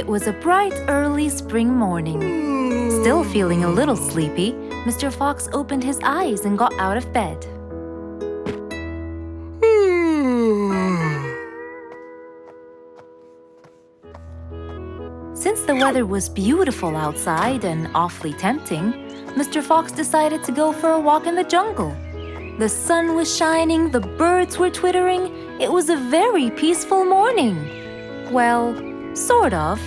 It was a bright, early spring morning. Still feeling a little sleepy, Mr. Fox opened his eyes and got out of bed. Since the weather was beautiful outside and awfully tempting, Mr. Fox decided to go for a walk in the jungle. The sun was shining, the birds were twittering. It was a very peaceful morning. Well, sort of.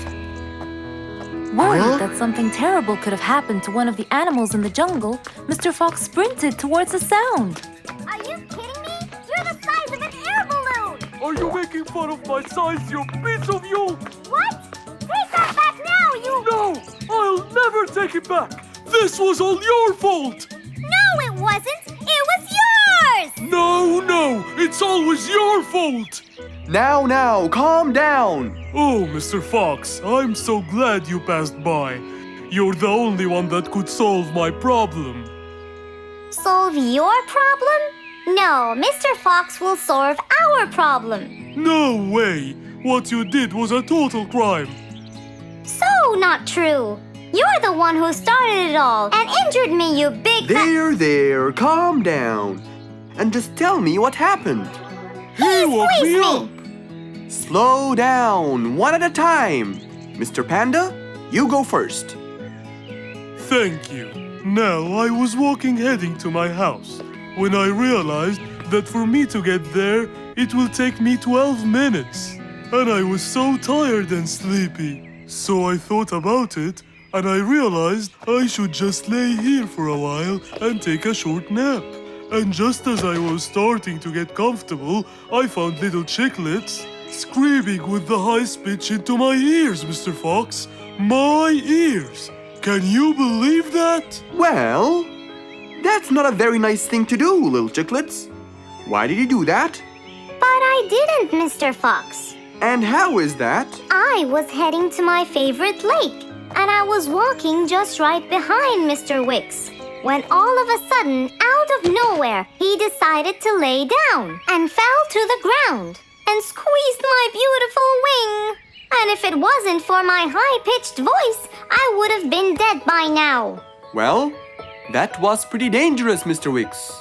Worried that something terrible could have happened to one of the animals in the jungle, Mr. Fox sprinted towards the sound. Are you kidding me? You're the size of an air balloon! Are you making fun of my size, you piece of you? What? Take that back now, you... No! I'll never take it back! This was all your fault! No, it wasn't! It was yours! No! It's always your fault! Now, calm down! Oh, Mr. Fox, I'm so glad you passed by. You're the only one that could solve my problem. Solve your problem? No, Mr. Fox will solve our problem. No way! What you did was a total crime. So not true. You're the one who started it all and injured me, you big... There, calm down. And just tell me what happened. He woke me up. Slow down, one at a time. Mr. Panda, you go first. Thank you. Now, I was walking heading to my house when I realized that for me to get there, it will take me 12 minutes. And I was so tired and sleepy. So I thought about it, and I realized I should just lay here for a while and take a short nap. And just as I was starting to get comfortable, I found little chicklets screaming with the highest pitch into my ears, Mr. Fox. My ears! Can you believe that? Well, that's not a very nice thing to do, little chicklets. Why did you do that? But I didn't, Mr. Fox. And how is that? I was heading to my favorite lake, and I was walking just right behind Mr. Wicks, when all of a sudden, out of nowhere, he decided to lay down and fell to the ground and squeezed my beautiful wing. And if it wasn't for my high-pitched voice, I would have been dead by now. Well, that was pretty dangerous, Mr. Wicks.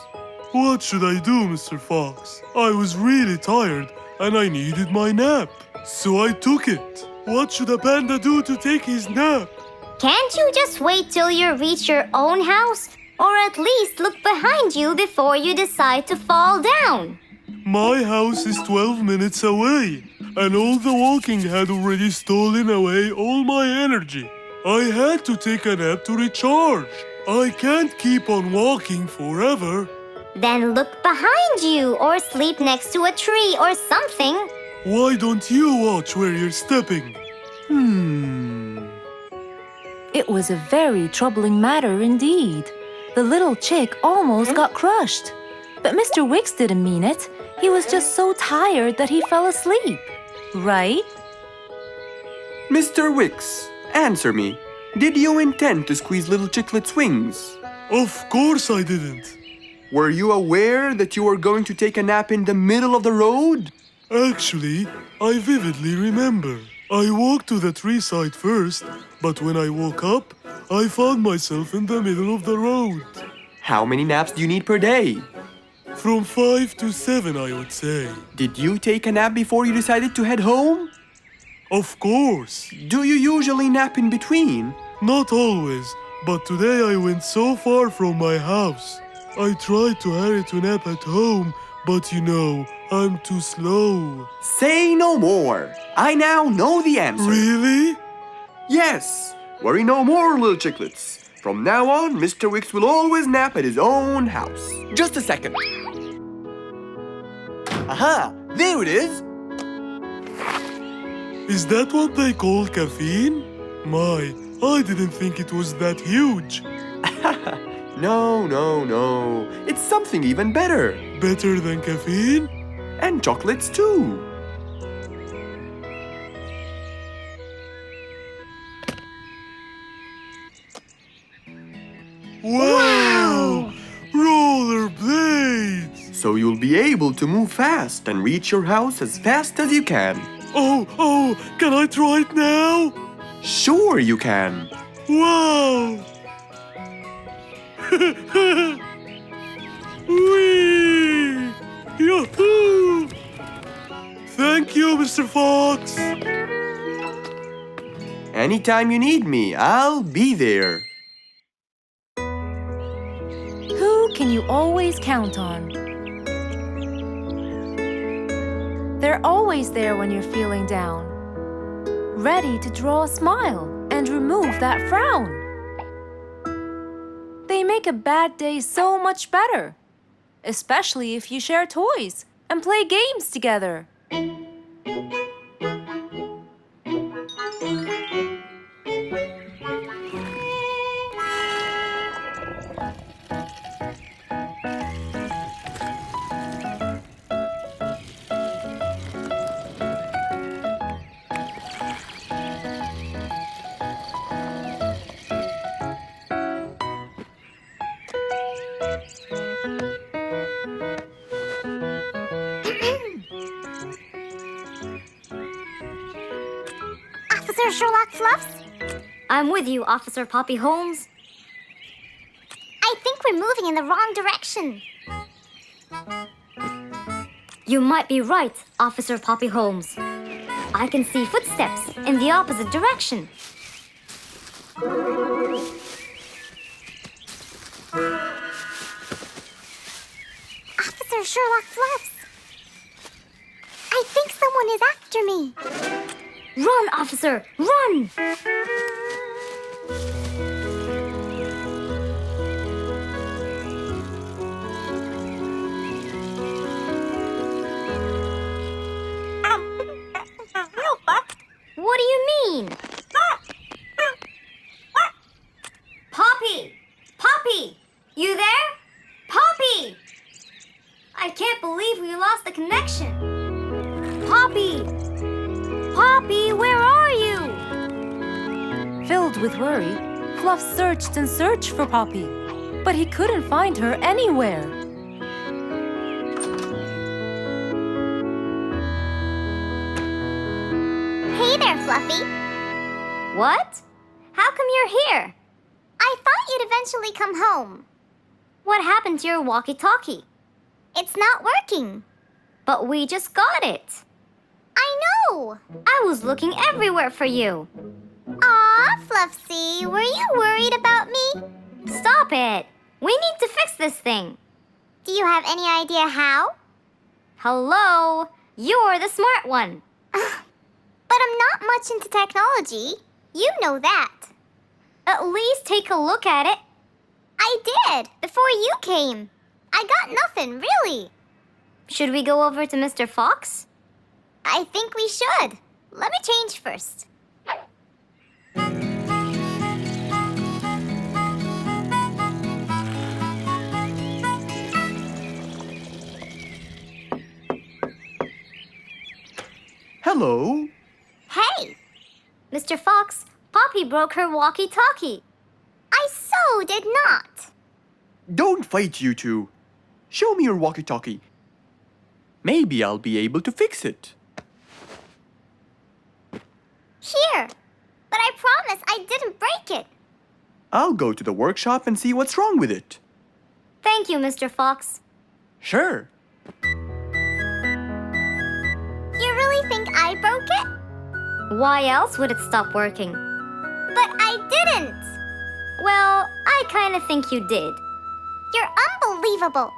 What should I do, Mr. Fox? I was really tired and I needed my nap. So I took it. What should a panda do to take his nap? Can't you just wait till you reach your own house? Or at least look behind you before you decide to fall down? My house is 12 minutes away, and all the walking had already stolen away all my energy. I had to take a nap to recharge. I can't keep on walking forever. Then look behind you or sleep next to a tree or something. Why don't you watch where you're stepping? It was a very troubling matter indeed. The little chick almost got crushed. But Mr. Wicks didn't mean it. He was just so tired that he fell asleep. Right? Mr. Wicks, answer me. Did you intend to squeeze little chicklet's wings? Of course I didn't. Were you aware that you were going to take a nap in the middle of the road? Actually, I vividly remember. I walked to the tree side first, but when I woke up, I found myself in the middle of the road. How many naps do you need per day? From 5 to 7, I would say. Did you take a nap before you decided to head home? Of course. Do you usually nap in between? Not always, but today I went so far from my house. I tried to hurry to nap at home, but you know, I'm too slow. Say no more. I now know the answer. Really? Yes. Worry no more, little chicklets. From now on, Mr. Wicks will always nap at his own house. Just a second. Aha! There it is! Is that what they call caffeine? My, I didn't think it was that huge. No. It's something even better. Better than caffeine? And chocolates too. Wow! Rollerblades! So you'll be able to move fast and reach your house as fast as you can. Oh, can I try it now? Sure you can. Wow! Whee! Yahoo! Thank you, Mr. Fox. Anytime you need me, I'll be there. Who can you always count on? They're always there when you're feeling down, ready to draw a smile and remove that frown. They make a bad day so much better, especially if you share toys and play games together. Officer Sherlock Fluffs? I'm with you, Officer Poppy Holmes. I think we're moving in the wrong direction. You might be right, Officer Poppy Holmes. I can see footsteps in the opposite direction. Officer Sherlock Fluffs! I think someone is after me. Run, officer! Run! What do you mean? Poppy! Poppy! You there? Poppy! I can't believe we lost the connection. Poppy! Poppy, where are you? Filled with worry, Fluff searched and searched for Poppy, but he couldn't find her anywhere. Hey there, Fluffy. What? How come you're here? I thought you'd eventually come home. What happened to your walkie-talkie? It's not working. But we just got it. I know! I was looking everywhere for you. Aw, Fluffsy, were you worried about me? Stop it! We need to fix this thing. Do you have any idea how? Hello? You're the smart one. But I'm not much into technology. You know that. At least take a look at it. I did, before you came. I got nothing, really. Should we go over to Mr. Fox? I think we should. Let me change first. Hello. Hey! Mr. Fox, Poppy broke her walkie-talkie. I so did not. Don't fight, you two. Show me your walkie-talkie. Maybe I'll be able to fix it. Here. But I promise I didn't break it. I'll go to the workshop and see what's wrong with it. Thank you, Mr. Fox. Sure. You really think I broke it? Why else would it stop working? But I didn't. Well, I kind of think you did. You're unbelievable.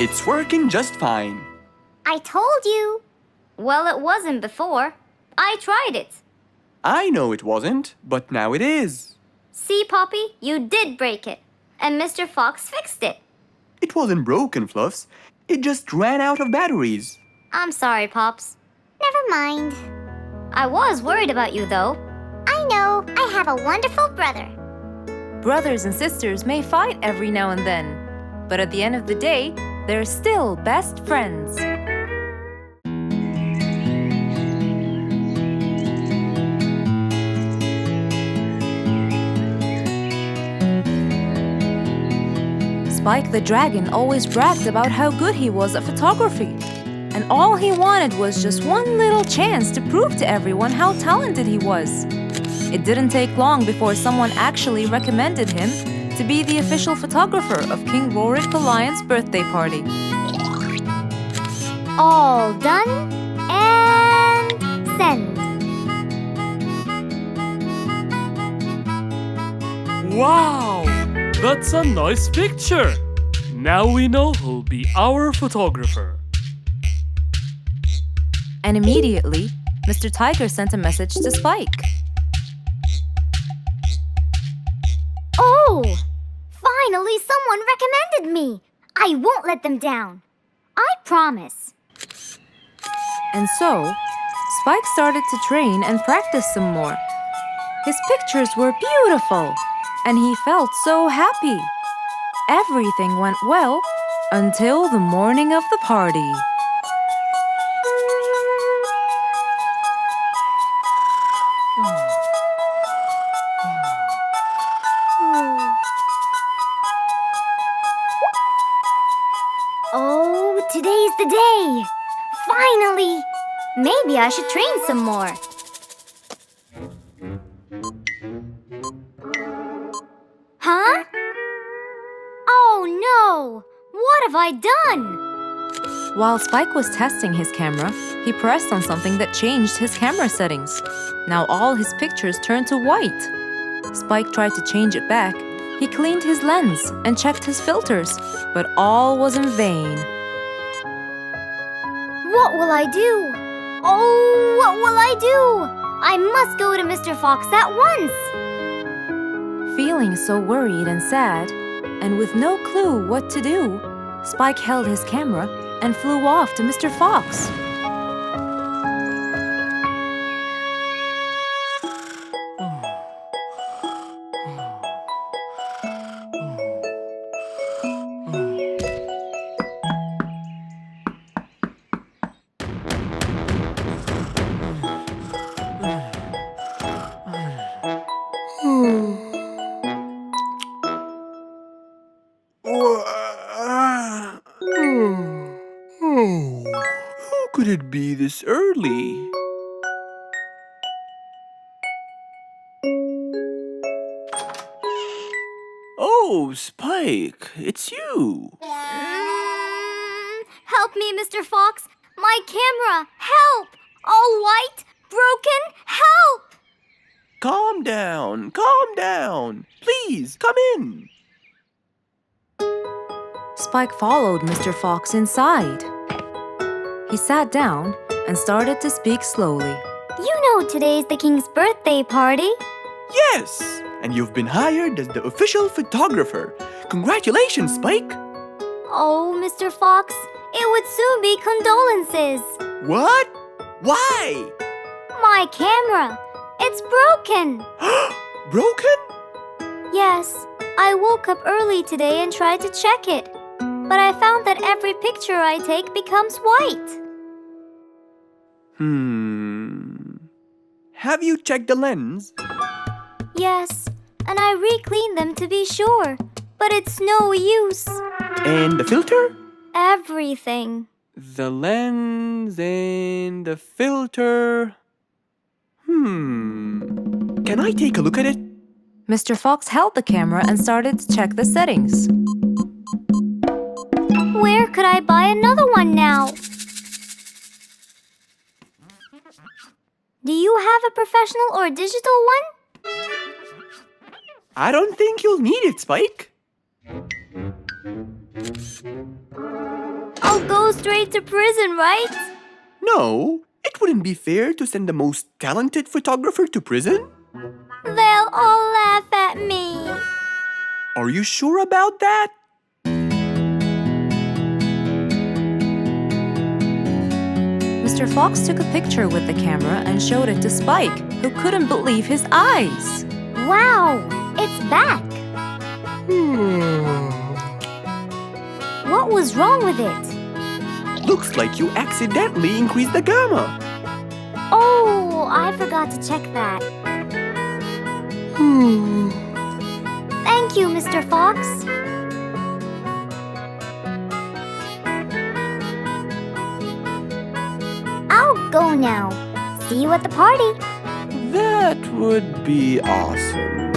It's working just fine. I told you. Well, it wasn't before. I tried it. I know it wasn't, but now it is. See, Poppy, you did break it. And Mr. Fox fixed it. It wasn't broken, Fluffs. It just ran out of batteries. I'm sorry, Pops. Never mind. I was worried about you, though. I know. I have a wonderful brother. Brothers and sisters may fight every now and then, but at the end of the day, they're still best friends. Spike the dragon always bragged about how good he was at photography. And all he wanted was just one little chance to prove to everyone how talented he was. It didn't take long before someone actually recommended him to be the official photographer of King Rorik the Lion's birthday party. All done and send. Wow! That's a nice picture! Now we know who'll be our photographer. And immediately, Mr. Tiger sent a message to Spike. Oh! Finally, someone recommended me. I won't let them down. I promise. And so, Spike started to train and practice some more. His pictures were beautiful, and he felt so happy. Everything went well until the morning of the party. Oh, today's the day. Finally! Maybe I should train some more. Huh? Oh no! What have I done? While Spike was testing his camera, he pressed on something that changed his camera settings. Now all his pictures turned to white. Spike tried to change it back. He cleaned his lens and checked his filters, but all was in vain. What will I do? Oh, what will I do? I must go to Mr. Fox at once. Feeling so worried and sad, and with no clue what to do, Spike held his camera and flew off to Mr. Fox. Who could it be this early? Oh, Spike, it's you. Help me, Mr. Fox. My camera. Help! All white, broken. Help! Calm down, calm down. Please, come in. Spike followed Mr. Fox inside. He sat down and started to speak slowly. You know today's the king's birthday party. Yes, and you've been hired as the official photographer. Congratulations, Spike. Oh, Mr. Fox, it would soon be condolences. What? Why? My camera. It's broken. Broken? Yes, I woke up early today and tried to check it. But I found that every picture I take becomes white. Have you checked the lens? Yes, and I re-cleaned them to be sure. But it's no use. And the filter? Everything. The lens and the filter. Can I take a look at it? Mr. Fox held the camera and started to check the settings. Where could I buy another one now? Do you have a professional or digital one? I don't think you'll need it, Spike. I'll go straight to prison, right? No, it wouldn't be fair to send the most talented photographer to prison. They'll all laugh at me. Are you sure about that? Mr. Fox took a picture with the camera and showed it to Spike, who couldn't believe his eyes. Wow, it's back. What was wrong with it? Looks like you accidentally increased the gamma. Oh, I forgot to check that. Thank you, Mr. Fox. I'll go now. See you at the party. That would be awesome.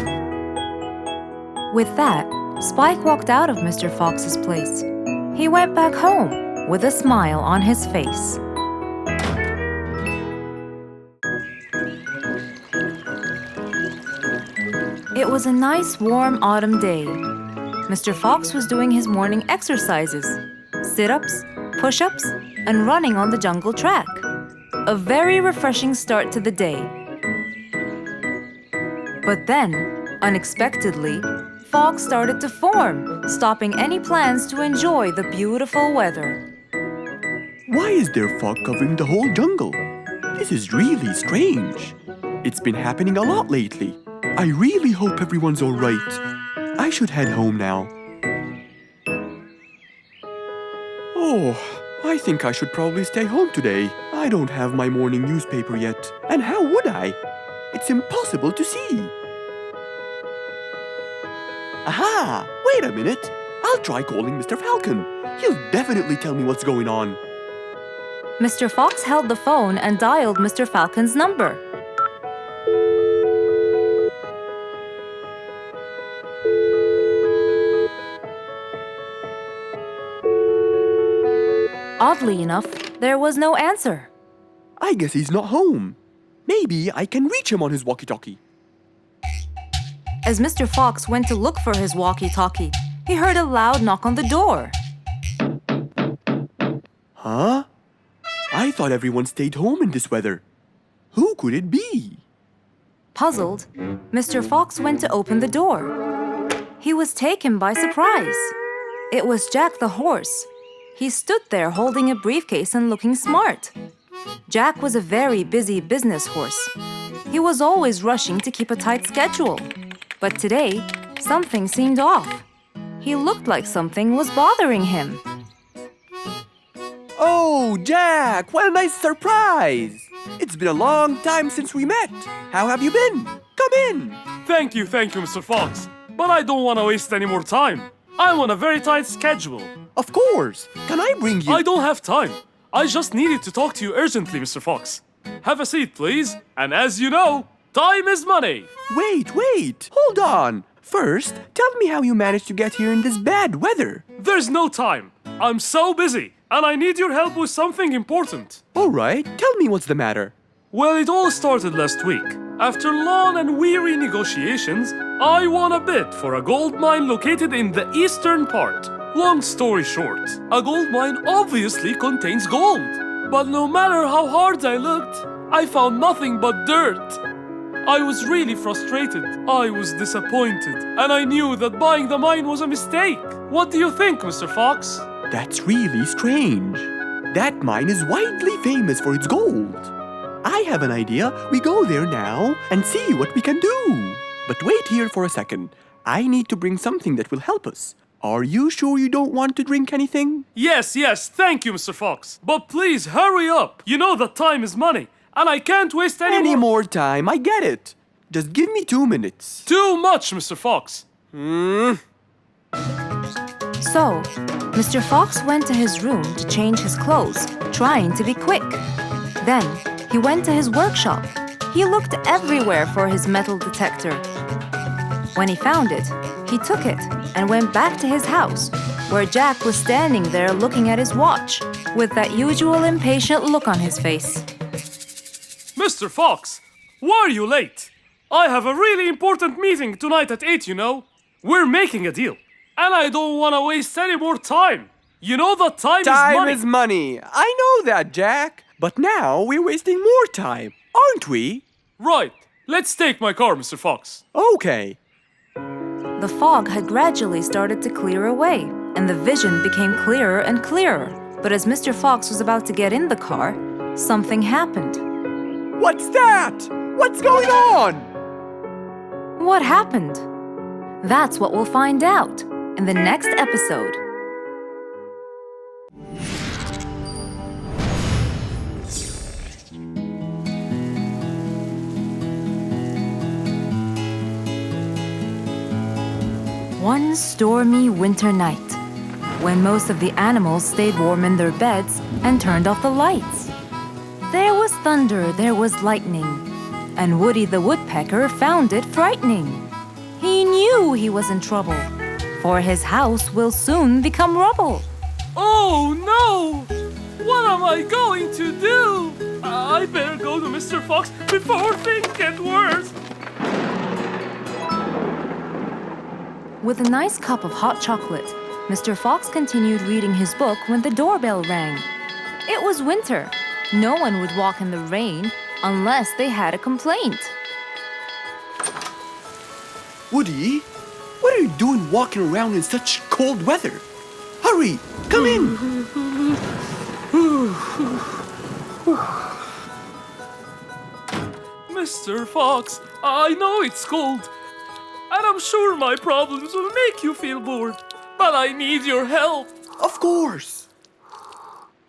With that, Spike walked out of Mr. Fox's place. He went back home with a smile on his face. It was a nice warm autumn day. Mr. Fox was doing his morning exercises, sit-ups, push-ups, and running on the jungle track. A very refreshing start to the day. But then, unexpectedly, fog started to form, stopping any plans to enjoy the beautiful weather. Why is there fog covering the whole jungle? This is really strange. It's been happening a lot lately. I really hope everyone's all right. I should head home now. Oh, I think I should probably stay home today. I don't have my morning newspaper yet. And how would I? It's impossible to see. Aha! Wait a minute. I'll try calling Mr. Falcon. He'll definitely tell me what's going on. Mr. Fox held the phone and dialed Mr. Falcon's number. Oddly enough, there was no answer. I guess he's not home. Maybe I can reach him on his walkie-talkie. As Mr. Fox went to look for his walkie-talkie, he heard a loud knock on the door. Huh? I thought everyone stayed home in this weather. Who could it be? Puzzled, Mr. Fox went to open the door. He was taken by surprise. It was Jack the horse. He stood there holding a briefcase and looking smart. Jack was a very busy business horse. He was always rushing to keep a tight schedule. But today, something seemed off. He looked like something was bothering him. Oh, Jack, what a nice surprise! It's been a long time since we met. How have you been? Come in. Thank you, Mr. Fox. But I don't want to waste any more time. I'm on a very tight schedule. Of course. Can I bring you... I don't have time. I just needed to talk to you urgently, Mr. Fox. Have a seat, please. And as you know, time is money. Wait. Hold on. First, tell me how you managed to get here in this bad weather. There's no time. I'm so busy, and I need your help with something important. All right, tell me what's the matter. Well, it all started last week. After long and weary negotiations, I won a bid for a gold mine located in the eastern part. Long story short, a gold mine obviously contains gold. But no matter how hard I looked, I found nothing but dirt. I was really frustrated. I was disappointed. And I knew that buying the mine was a mistake. What do you think, Mr. Fox? That's really strange. That mine is widely famous for its gold. I have an idea. We go there now and see what we can do. But wait here for a second. I need to bring something that will help us. Are you sure you don't want to drink anything? Yes, thank you, Mr. Fox. But please, hurry up. You know that time is money, and I can't waste any more time. I get it. Just give me 2 minutes. Too much, Mr. Fox. So, Mr. Fox went to his room to change his clothes, trying to be quick. Then, he went to his workshop. He looked everywhere for his metal detector. When he found it, he took it and went back to his house, where Jack was standing there looking at his watch, with that usual impatient look on his face. Mr. Fox, why are you late? I have a really important meeting tonight at 8, you know. We're making a deal, and I don't want to waste any more time. You know that time is money. Time is money. I know that, Jack. But now we're wasting more time, aren't we? Right. Let's take my car, Mr. Fox. Okay. The fog had gradually started to clear away, and the vision became clearer and clearer. But as Mr. Fox was about to get in the car, something happened. What's that? What's going on? What happened? That's what we'll find out in the next episode. One stormy winter night, when most of the animals stayed warm in their beds and turned off the lights. There was thunder, there was lightning, and Woody the Woodpecker found it frightening. He knew he was in trouble, for his house will soon become rubble. Oh no! What am I going to do? I better go to Mr. Fox before things get worse. With a nice cup of hot chocolate, Mr. Fox continued reading his book when the doorbell rang. It was winter. No one would walk in the rain unless they had a complaint. Woody, what are you doing walking around in such cold weather? Hurry, come in. Mr. Fox, I know it's cold, and I'm sure my problems will make you feel bored, but I need your help. Of course.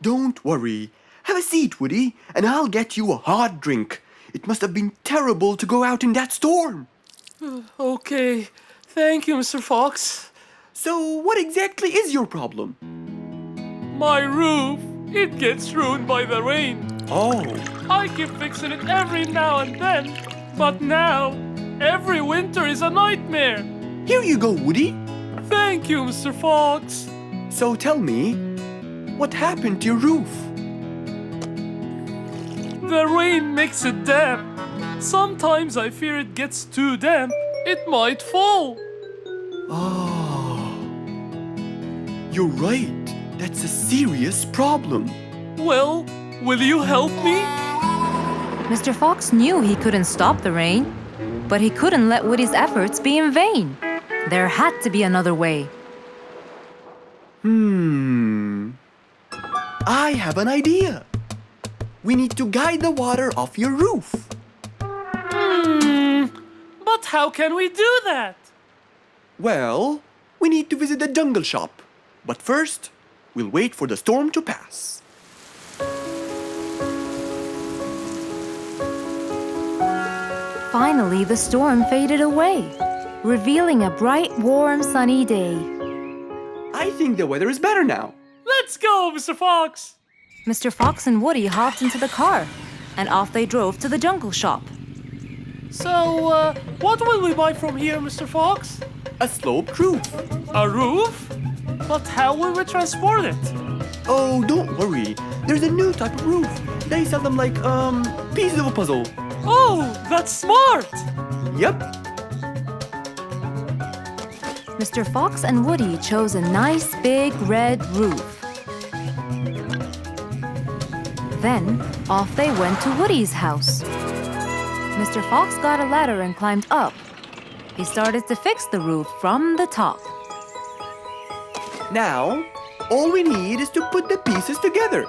Don't worry. Have a seat, Woody, and I'll get you a hot drink. It must have been terrible to go out in that storm. Okay, thank you, Mr. Fox. So, what exactly is your problem? My roof, it gets ruined by the rain. Oh, I keep fixing it every now and then, but now, every winter is a nightmare. here you go, Woody. Thank you, Mr. Fox. So tell me, what happened to your roof? The rain makes it damp. Sometimes I fear it gets too damp. It might fall. Oh, you're right. That's a serious problem. Well, will you help me? Mr. Fox knew he couldn't stop the rain, but he couldn't let Woody's efforts be in vain. There had to be another way. I have an idea. We need to guide the water off your roof. But how can we do that? Well, we need to visit the jungle shop. But first, we'll wait for the storm to pass. Finally, the storm faded away, revealing a bright, warm, sunny day. I think the weather is better now. Let's go, Mr. Fox. Mr. Fox and Woody hopped into the car, and off they drove to the jungle shop. So, what will we buy from here, Mr. Fox? A sloped roof. A roof? But how will we transport it? Oh, don't worry. There's a new type of roof. They sell them like, pieces of a puzzle. Oh, that's smart! Yep. Mr. Fox and Woody chose a nice big red roof. Then, off they went to Woody's house. Mr. Fox got a ladder and climbed up. He started to fix the roof from the top. Now, all we need is to put the pieces together.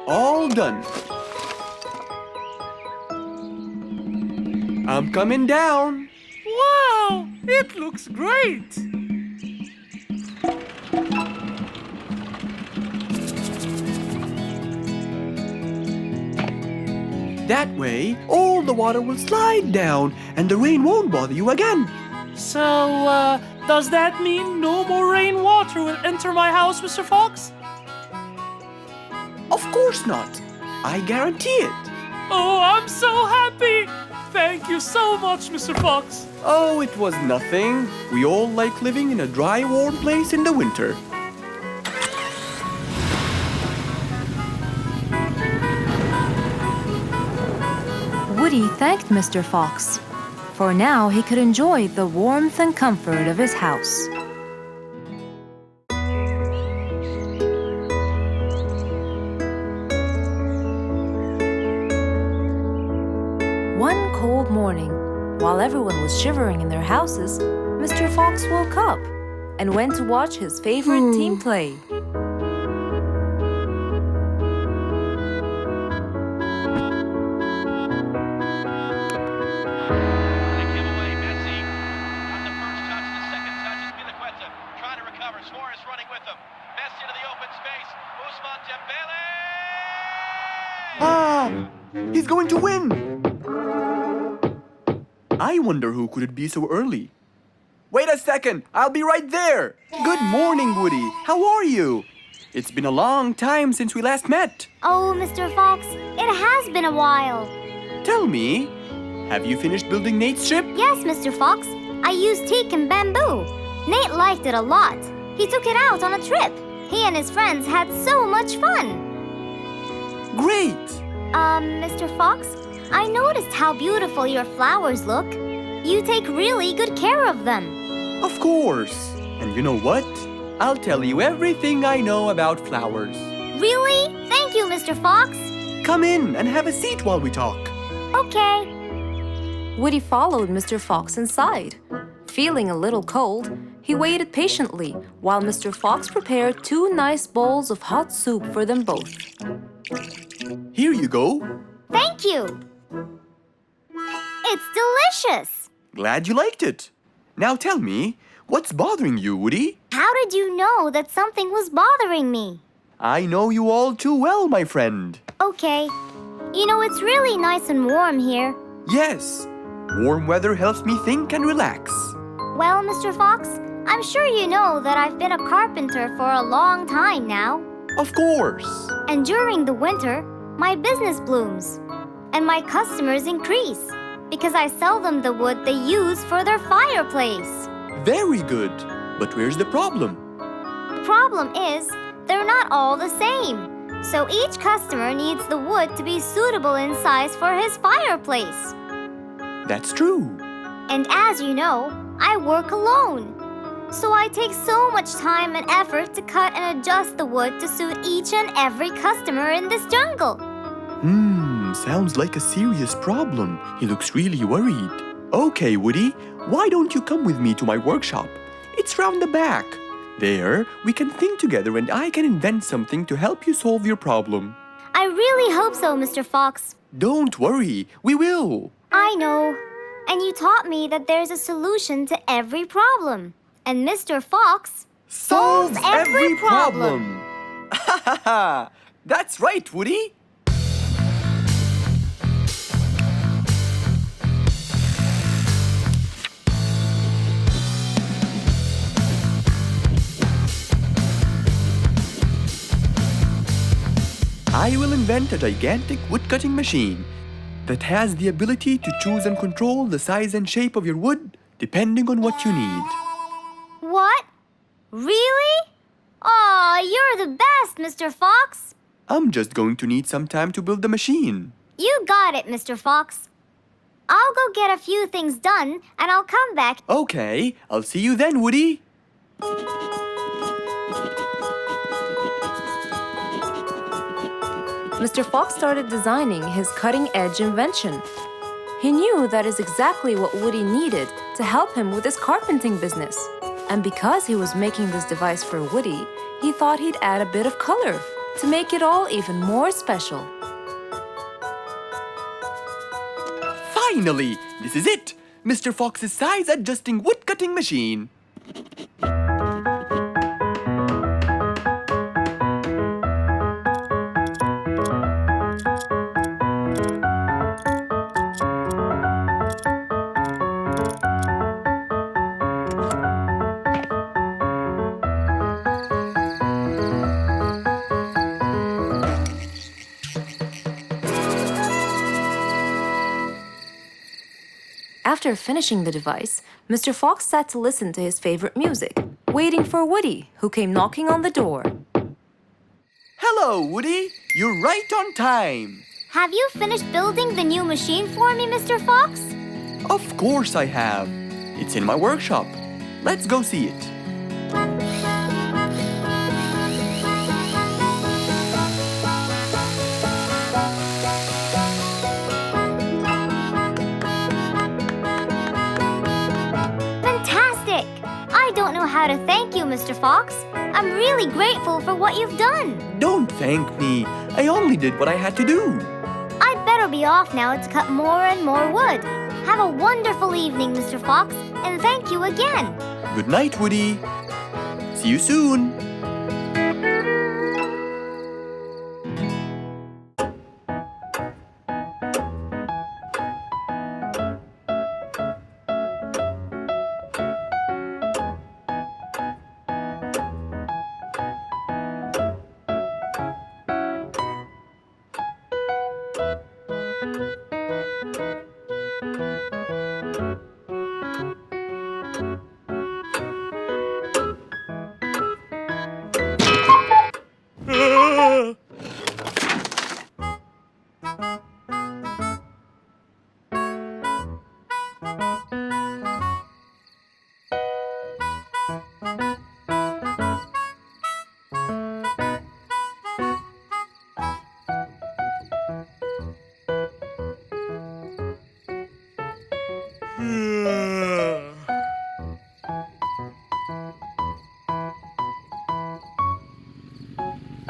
All done. I'm coming down. Wow, it looks great! That way, all the water will slide down and the rain won't bother you again. So, does that mean no more rainwater will enter my house, Mr. Fox? Of course not. I guarantee it. Oh, I'm so happy! Thank you so much, Mr. Fox. Oh, it was nothing. We all like living in a dry, warm place in the winter. Woody thanked Mr. Fox, for now he could enjoy the warmth and comfort of his house. One cold morning, while everyone was shivering in their houses, Mr. Fox woke up and went to watch his favorite team play. Ah! He's going to win! I wonder who could it be so early? Wait a second! I'll be right there! Good morning, Woody! How are you? It's been a long time since we last met. Oh, Mr. Fox, it has been a while. Tell me, have you finished building Nate's ship? Yes, Mr. Fox. I used teak and bamboo. Nate liked it a lot. He took it out on a trip. He and his friends had so much fun. Great! Mr. Fox, I noticed how beautiful your flowers look. You take really good care of them. Of course! And you know what? I'll tell you everything I know about flowers. Really? Thank you, Mr. Fox. Come in and have a seat while we talk. Okay. Woody followed Mr. Fox inside. Feeling a little cold, he waited patiently while Mr. Fox prepared 2 nice bowls of hot soup for them both. Here you go. Thank you. It's delicious. Glad you liked it. Now tell me, what's bothering you, Woody? How did you know that something was bothering me? I know you all too well, my friend. Okay. You know, it's really nice and warm here. Yes, warm weather helps me think and relax. Well, Mr. Fox, I'm sure you know that I've been a carpenter for a long time now. Of course. And during the winter, my business blooms. And my customers increase because I sell them the wood they use for their fireplace. Very good. But where's the problem? The problem is, they're not all the same. So each customer needs the wood to be suitable in size for his fireplace. That's true. And as you know, I work alone. So I take so much time and effort to cut and adjust the wood to suit each and every customer in this jungle. Sounds like a serious problem. He looks really worried. Okay, Woody, why don't you come with me to my workshop? It's round the back. There, we can think together and I can invent something to help you solve your problem. I really hope so, Mr. Fox. Don't worry, we will. I know. And you taught me that there's a solution to every problem. And Mr. Fox solves every problem. Ha ha ha! That's right, Woody. I will invent a gigantic wood-cutting machine that has the ability to choose and control the size and shape of your wood depending on what you need. What? Really? Aw, you're the best, Mr. Fox. I'm just going to need some time to build the machine. You got it, Mr. Fox. I'll go get a few things done and I'll come back. Okay, I'll see you then, Woody. Mr. Fox started designing his cutting-edge invention. He knew that is exactly what Woody needed to help him with his carpenting business. And because he was making this device for Woody, he thought he'd add a bit of color to make it all even more special. Finally, this is it! Mr. Fox's size-adjusting wood-cutting machine. After finishing the device, Mr. Fox sat to listen to his favorite music, waiting for Woody, who came knocking on the door. Hello, Woody. You're right on time. Have you finished building the new machine for me, Mr. Fox? Of course I have. It's in my workshop. Let's go see it. Fantastic! I don't know know how to thank you, Mr. Fox. I'm really grateful for what you've done. Don't thank me. I only did what I had to do. I'd better be off now to cut more and more wood. Have a wonderful evening, Mr. Fox, and thank you again. Good night, Woody. See you soon.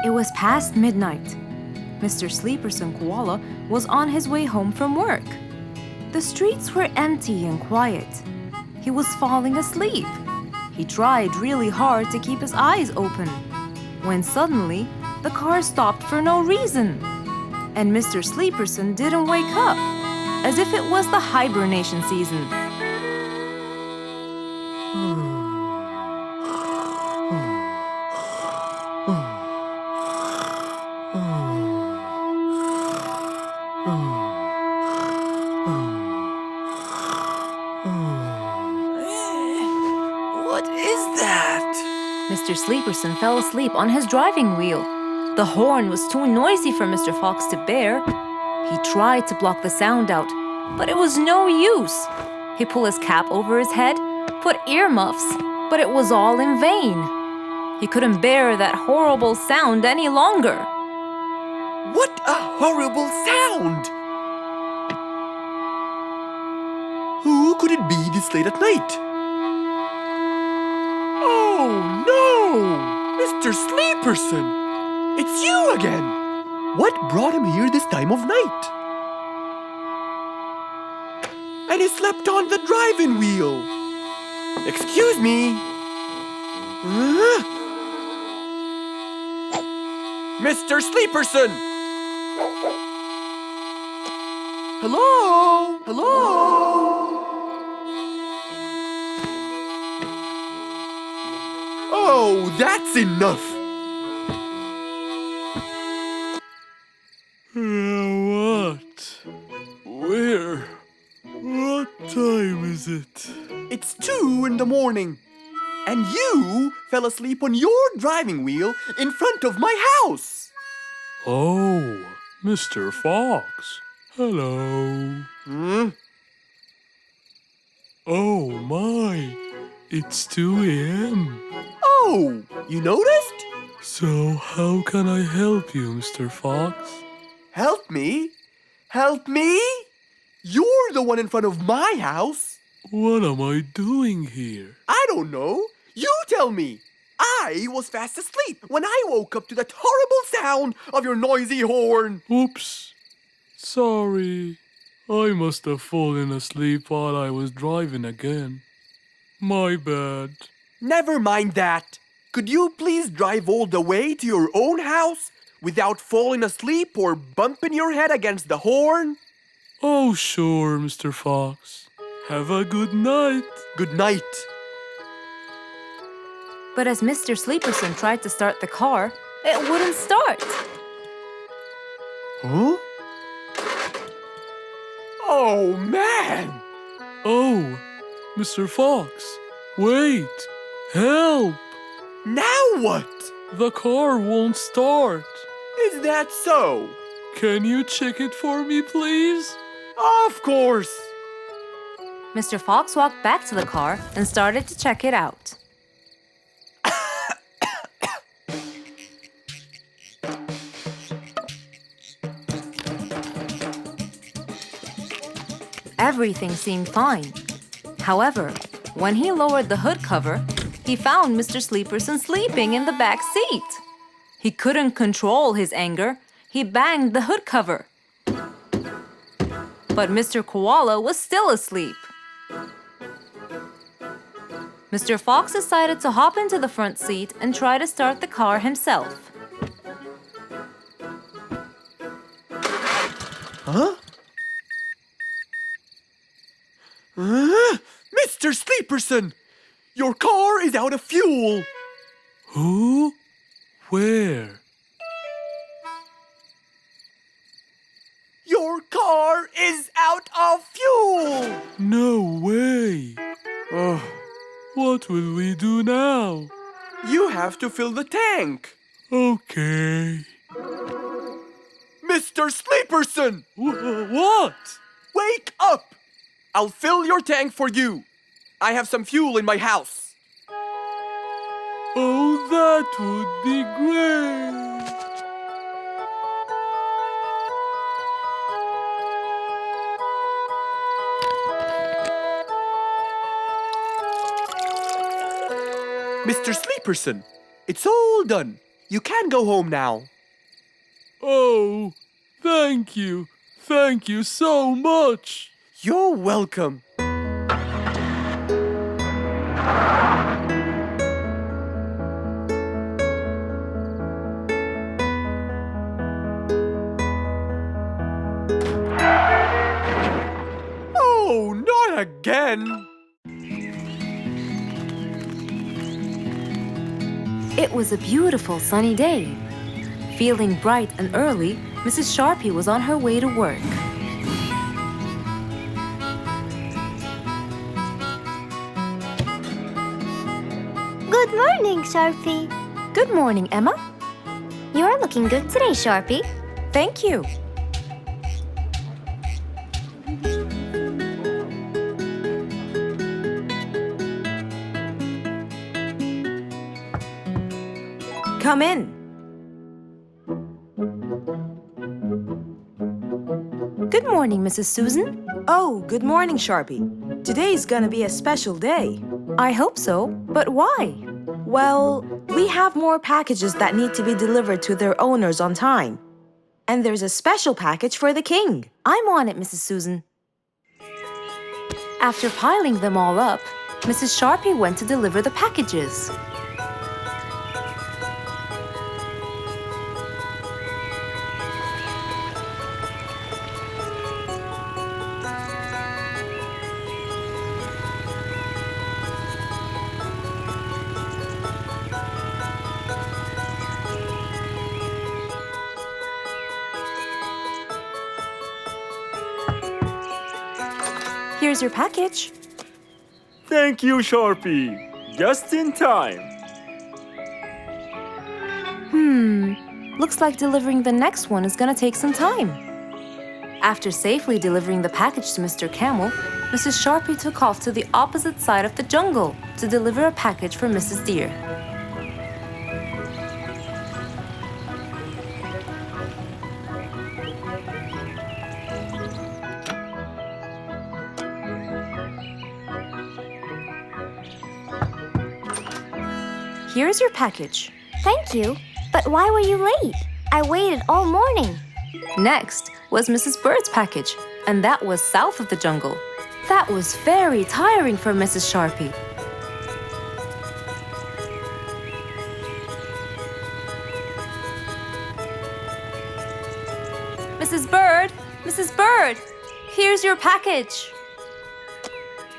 It was past midnight. Mr. Sleeperson Koala was on his way home from work. The streets were empty and quiet. He was falling asleep. He tried really hard to keep his eyes open, when suddenly the car stopped for no reason. And Mr. Sleeperson didn't wake up, as if it was the hibernation season. What is that? Mr. Sleeperson fell asleep on his driving wheel. The horn was too noisy for Mr. Fox to bear. He tried to block the sound out, but it was no use. He pulled his cap over his head, put earmuffs, but it was all in vain. He couldn't bear that horrible sound any longer. What a horrible sound! Who could it be this late at night? Oh no! Mr. Sleeperson! It's you again! What brought him here this time of night? And he slept on the driving wheel! Excuse me! Huh? Mr. Sleeperson! Hello? Hello? Oh, that's enough! What? Where? What time is it? It's 2 in the morning. And you fell asleep on your driving wheel in front of my house. Oh, Mr. Fox. Hello. Oh my, it's 2 a.m. Oh, you noticed? So how can I help you, Mr. Fox? Help me? Help me? You're the one in front of my house. What am I doing here? I don't know. You tell me. I was fast asleep when I woke up to that horrible sound of your noisy horn. Oops. Sorry. I must have fallen asleep while I was driving again. My bad. Never mind that. Could you please drive all the way to your own house without falling asleep or bumping your head against the horn? Oh, sure, Mr. Fox. Have a good night. Good night. But as Mr. Sleeperson tried to start the car, it wouldn't start. Huh? Oh, man! Oh, Mr. Fox, wait! Help! Now what? The car won't start. Is that so? Can you check it for me, please? Of course! Mr. Fox walked back to the car and started to check it out. Everything seemed fine. However, when he lowered the hood cover, he found Mr. Sleeperson sleeping in the back seat. He couldn't control his anger. He banged the hood cover. But Mr. Koala was still asleep. Mr. Fox decided to hop into the front seat and try to start the car himself. Huh? Mr. Sleeperson! Your car is out of fuel! Who? Where? Your car is out of fuel! No way! What will we do now? You have to fill the tank! Okay. Mr. Sleeperson! What? Wake up! I'll fill your tank for you. I have some fuel in my house. Oh, that would be great! Mr. Sleeperson, it's all done. You can go home now. Oh, thank you. Thank you so much. You're welcome. Oh, not again! It was a beautiful sunny day. Feeling bright and early, Mrs. Sharpie was on her way to work. Good morning, Sharpie. Good morning, Emma. You're looking good today, Sharpie. Thank you. Come in. Good morning, Mrs. Susan. Oh, good morning, Sharpie. Today's gonna be a special day. I hope so, but why? Well, we have more packages that need to be delivered to their owners on time. And there's a special package for the king. I'm on it, Mrs. Susan. After piling them all up, Mrs. Sharpie went to deliver the packages. Here's your package. Thank you, Sharpie. Just in time. Looks like delivering the next one is gonna take some time. After safely delivering the package to Mr. Camel, Mrs. Sharpie took off to the opposite side of the jungle to deliver a package for Mrs. Deer. Here's your package. Thank you. But why were you late? I waited all morning. Next was Mrs. Bird's package, and that was south of the jungle. That was very tiring for Mrs. Sharpie. Mrs. Bird! Mrs. Bird! Here's your package.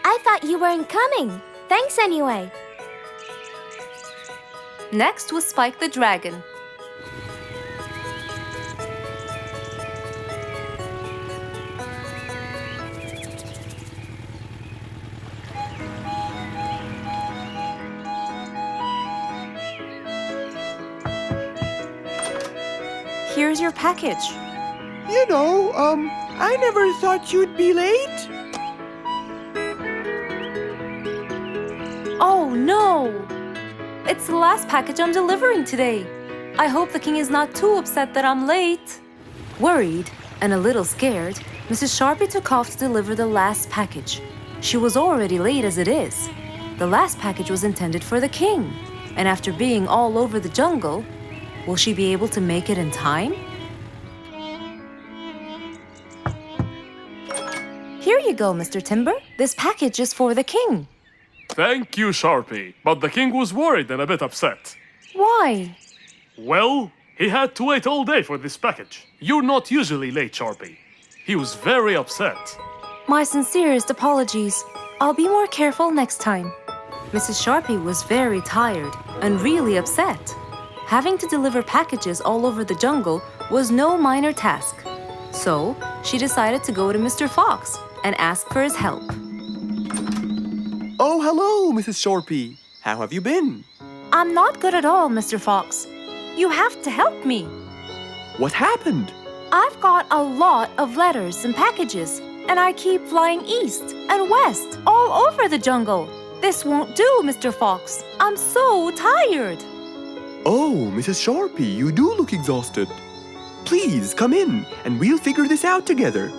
I thought you weren't coming. Thanks anyway. Next was Spike the Dragon. Here's your package. You know, I never thought you'd be late. Oh no! It's the last package I'm delivering today. I hope the king is not too upset that I'm late. Worried and a little scared, Mrs. Sharpie took off to deliver the last package. She was already late as it is. The last package was intended for the king, and after being all over the jungle, will she be able to make it in time? Here you go, Mr. Timber. This package is for the king. Thank you, Sharpie. But the king was worried and a bit upset. Why? Well, he had to wait all day for this package. You're not usually late, Sharpie. He was very upset. My sincerest apologies. I'll be more careful next time. Mrs. Sharpie was very tired and really upset. Having to deliver packages all over the jungle was no minor task. So, she decided to go to Mr. Fox and ask for his help. Oh, hello, Mrs. Sharpie. How have you been? I'm not good at all, Mr. Fox. You have to help me. What happened? I've got a lot of letters and packages, and I keep flying east and west all over the jungle. This won't do, Mr. Fox. I'm so tired. Oh, Mrs. Sharpie, you do look exhausted. Please come in and we'll figure this out together.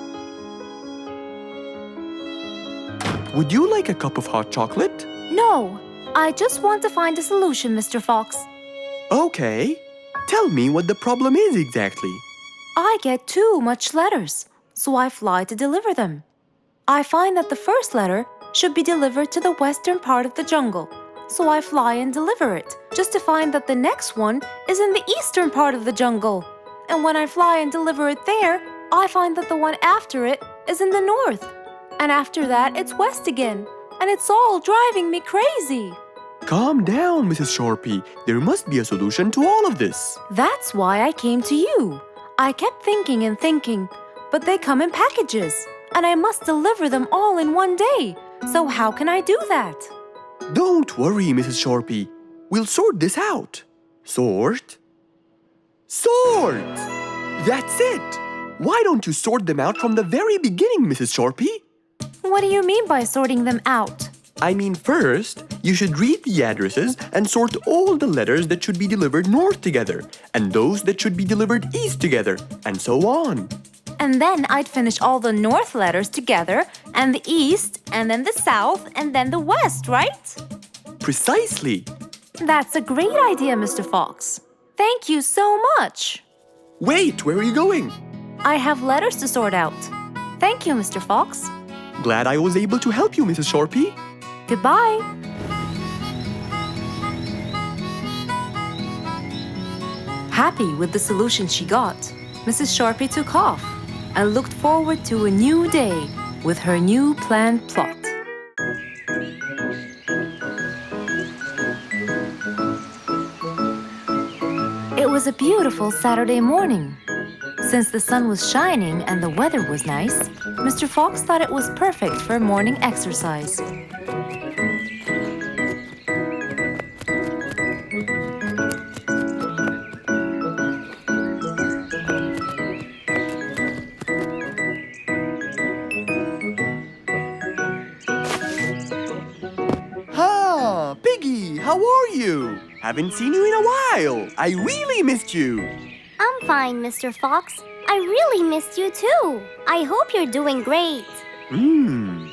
Would you like a cup of hot chocolate? No, I just want to find a solution, Mr. Fox. Okay. Tell me what the problem is exactly. I get too much letters, so I fly to deliver them. I find that the first letter should be delivered to the western part of the jungle, so I fly and deliver it, just to find that the next one is in the eastern part of the jungle. And when I fly and deliver it there, I find that the one after it is in the north. And after that, it's west again. And it's all driving me crazy. Calm down, Mrs. Sharpie. There must be a solution to all of this. That's why I came to you. I kept thinking and thinking, but they come in packages, and I must deliver them all in one day. So how can I do that? Don't worry, Mrs. Sharpie. We'll sort this out. Sort? Sort! That's it! Why don't you sort them out from the very beginning, Mrs. Sharpie? What do you mean by sorting them out? I mean, first, you should read the addresses and sort all the letters that should be delivered north together, and those that should be delivered east together, and so on. And then I'd finish all the north letters together, and the east, and then the south, and then the west, right? Precisely. That's a great idea, Mr. Fox. Thank you so much. Wait, where are you going? I have letters to sort out. Thank you, Mr. Fox. Glad I was able to help you, Mrs. Sharpie. Goodbye. Happy with the solution she got, Mrs. Sharpie took off and looked forward to a new day with her new planned plot. It was a beautiful Saturday morning. Since the sun was shining and the weather was nice, Mr. Fox thought it was perfect for morning exercise. Ah, Piggy, how are you? Haven't seen you in a while. I really missed you. I'm fine, Mr. Fox. I really missed you too. I hope you're doing great.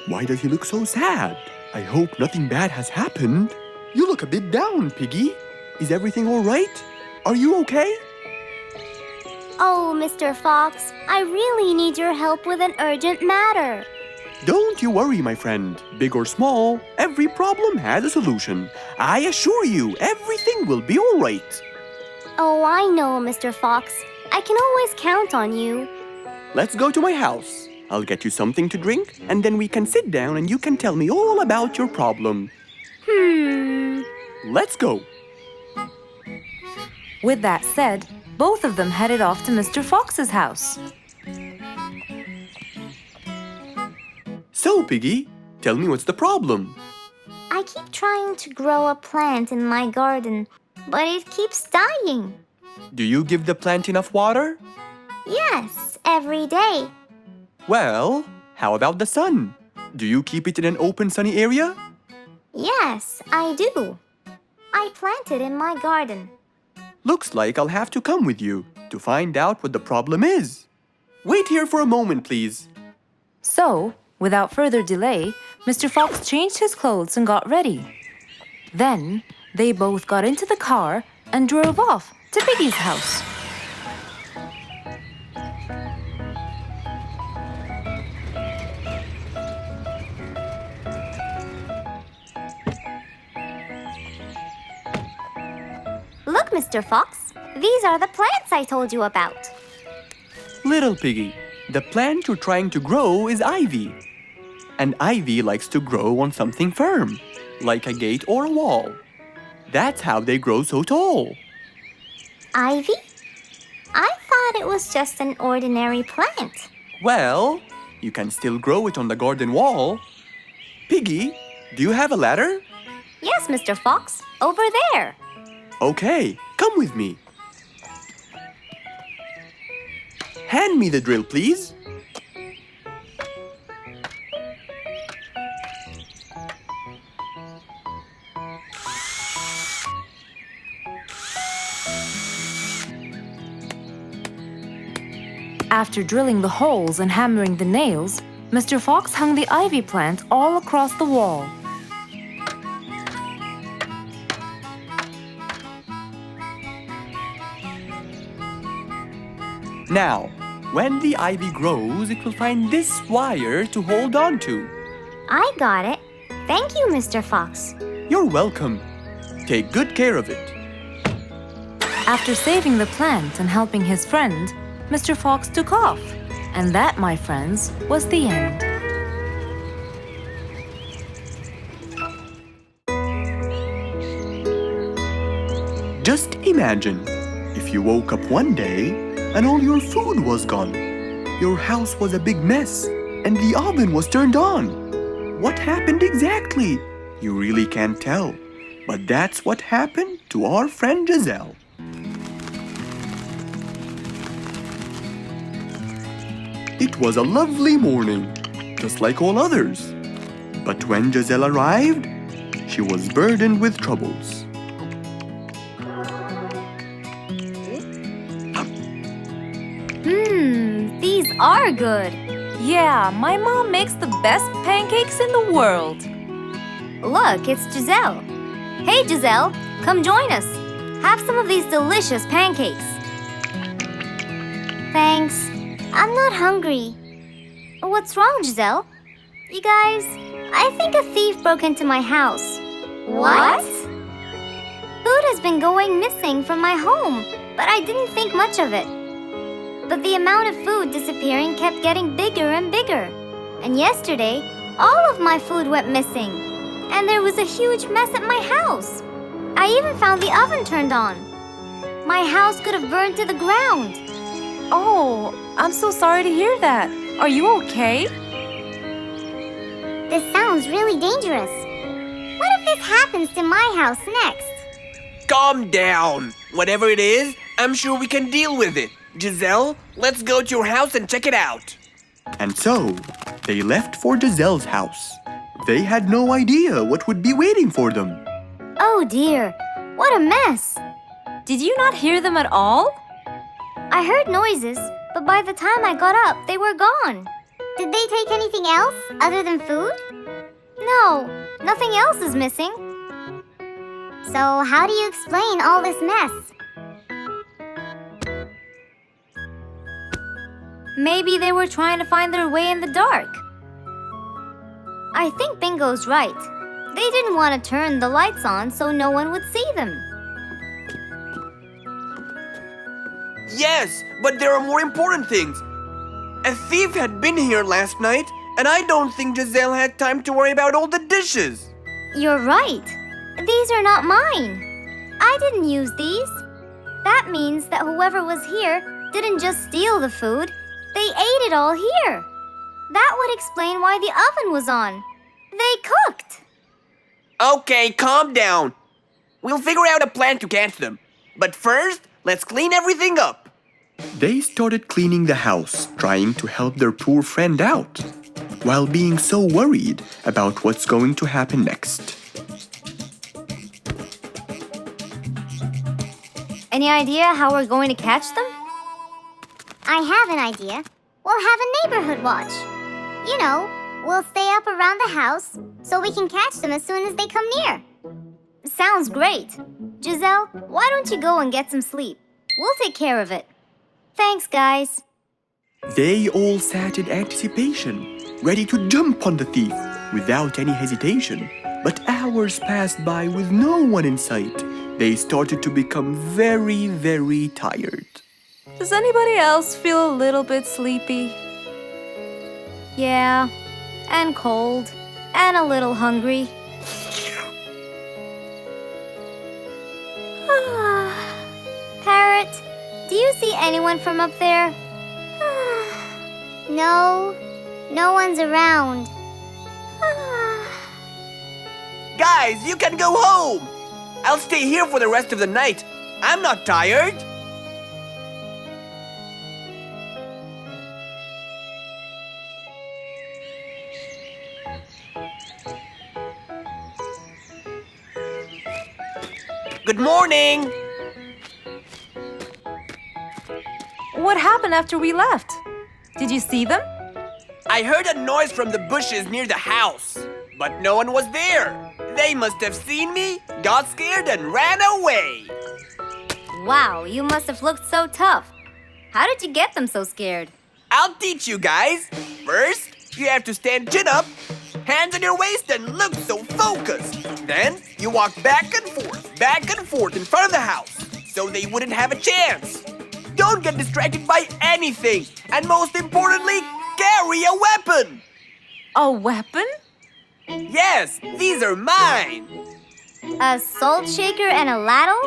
Why does he look so sad? I hope nothing bad has happened. You look a bit down, Piggy. Is everything all right? Are you okay? Oh, Mr. Fox, I really need your help with an urgent matter. Don't you worry, my friend. Big or small, every problem has a solution. I assure you, everything will be all right. Oh, I know, Mr. Fox. I can always count on you. Let's go to my house. I'll get you something to drink, and then we can sit down and you can tell me all about your problem. Let's go. With that said, both of them headed off to Mr. Fox's house. So, Piggy, tell me what's the problem? I keep trying to grow a plant in my garden, but it keeps dying. Do you give the plant enough water? Yes, every day. Well, how about the sun? Do you keep it in an open, sunny area? Yes, I do. I planted in my garden. Looks like I'll have to come with you to find out what the problem is. Wait here for a moment, please. So, without further delay, Mr. Fox changed his clothes and got ready. Then they both got into the car and drove off to Piggy's house. Look, Mr. Fox. These are the plants I told you about. Little Piggy, the plant you're trying to grow is ivy. And ivy likes to grow on something firm, like a gate or a wall. That's how they grow so tall. Ivy? I thought it was just an ordinary plant. Well, you can still grow it on the garden wall. Piggy, do you have a ladder? Yes, Mr. Fox. Over there. Okay, come with me. Hand me the drill, please. After drilling the holes and hammering the nails, Mr. Fox hung the ivy plant all across the wall. Now, when the ivy grows, it will find this wire to hold on to. I got it. Thank you, Mr. Fox. You're welcome. Take good care of it. After saving the plant and helping his friend, Mr. Fox took off. And that, my friends, was the end. Just imagine if you woke up one day and all your food was gone. Your house was a big mess and the oven was turned on. What happened exactly? You really can't tell. But that's what happened to our friend Giselle. It was a lovely morning, just like all others. But when Giselle arrived, she was burdened with troubles. These are good. Yeah, my mom makes the best pancakes in the world. Look, it's Giselle. Hey, Giselle, come join us. Have some of these delicious pancakes. Thanks. I'm not hungry. What's wrong, Giselle? You guys, I think a thief broke into my house. What? Food has been going missing from my home, but I didn't think much of it. But the amount of food disappearing kept getting bigger and bigger. And yesterday, all of my food went missing. And there was a huge mess at my house. I even found the oven turned on. My house could have burned to the ground. Oh, I'm so sorry to hear that. Are you okay? This sounds really dangerous. What if this happens to my house next? Calm down. Whatever it is, I'm sure we can deal with it. Giselle, let's go to your house and check it out. And so, they left for Giselle's house. They had no idea what would be waiting for them. Oh dear, what a mess. Did you not hear them at all? I heard noises, but by the time I got up, they were gone. Did they take anything else other than food? No, nothing else is missing. So how do you explain all this mess? Maybe they were trying to find their way in the dark. I think Bingo's right. They didn't want to turn the lights on so no one would see them. Yes, but there are more important things. A thief had been here last night, and I don't think Giselle had time to worry about all the dishes. You're right. These are not mine. I didn't use these. That means that whoever was here didn't just steal the food. They ate it all here. That would explain why the oven was on. They cooked. Okay, calm down. We'll figure out a plan to catch them. But first, let's clean everything up. They started cleaning the house, trying to help their poor friend out, while being so worried about what's going to happen next. Any idea how we're going to catch them? I have an idea. We'll have a neighborhood watch. You know, We'll stay up around the house so we can catch them as soon as they come near. Sounds great. Giselle, why don't you go and get some sleep? We'll take care of it. Thanks, guys. They all sat in anticipation, ready to jump on the thief without any hesitation. But hours passed by with no one in sight. They started to become very, very tired. Does anybody else feel a little bit sleepy? Yeah, and cold, and a little hungry. Parrot, do you see anyone from up there? No, no one's around. Guys, you can go home! I'll stay here for the rest of the night. I'm not tired. Good morning! What happened after we left? Did you see them? I heard a noise from the bushes near the house, but no one was there. They must have seen me, got scared, and ran away. Wow, you must have looked so tough. How did you get them so scared? I'll teach you guys. First, you have to stand chin up, hands on your waist, and look so focused. Then, you walk back and forth in front of the house, so they wouldn't have a chance. Don't get distracted by anything, and most importantly, carry a weapon. A weapon? Yes, these are mine. A salt shaker and a ladle?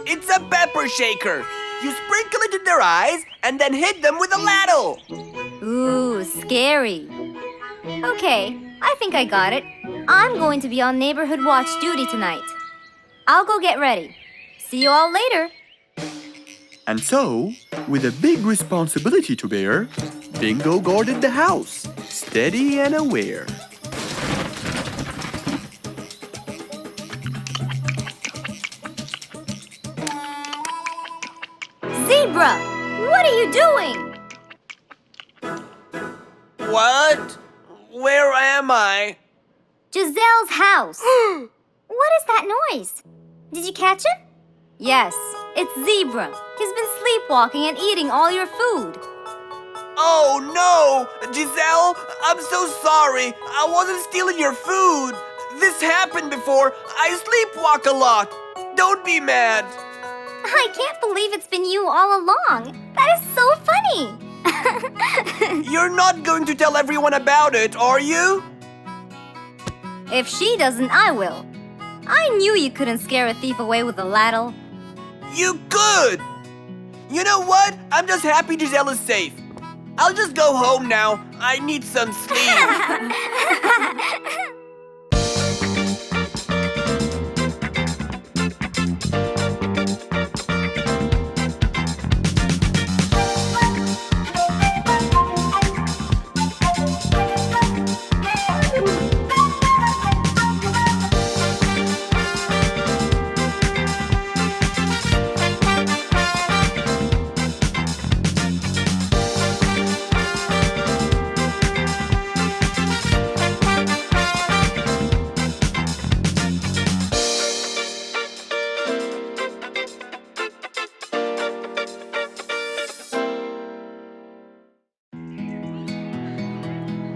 It's a pepper shaker. You sprinkle it in their eyes and then hit them with a ladle. Ooh, scary. Okay, I think I got it. I'm going to be on neighborhood watch duty tonight. I'll go get ready. See you all later. And so, with a big responsibility to bear, Bingo guarded the house, steady and aware. Zebra, what are you doing? What? Where am I? Giselle's house. What is that noise? Did you catch him? Yes, it's Zebra. He's been sleepwalking and eating all your food. Oh no! Giselle, I'm so sorry. I wasn't stealing your food. This happened before. I sleepwalk a lot. Don't be mad. I can't believe it's been you all along. That is so funny. You're not going to tell everyone about it, are you? If she doesn't, I will. I knew you couldn't scare a thief away with a ladle. You could! You know what? I'm just happy Giselle is safe. I'll just go home now. I need some sleep.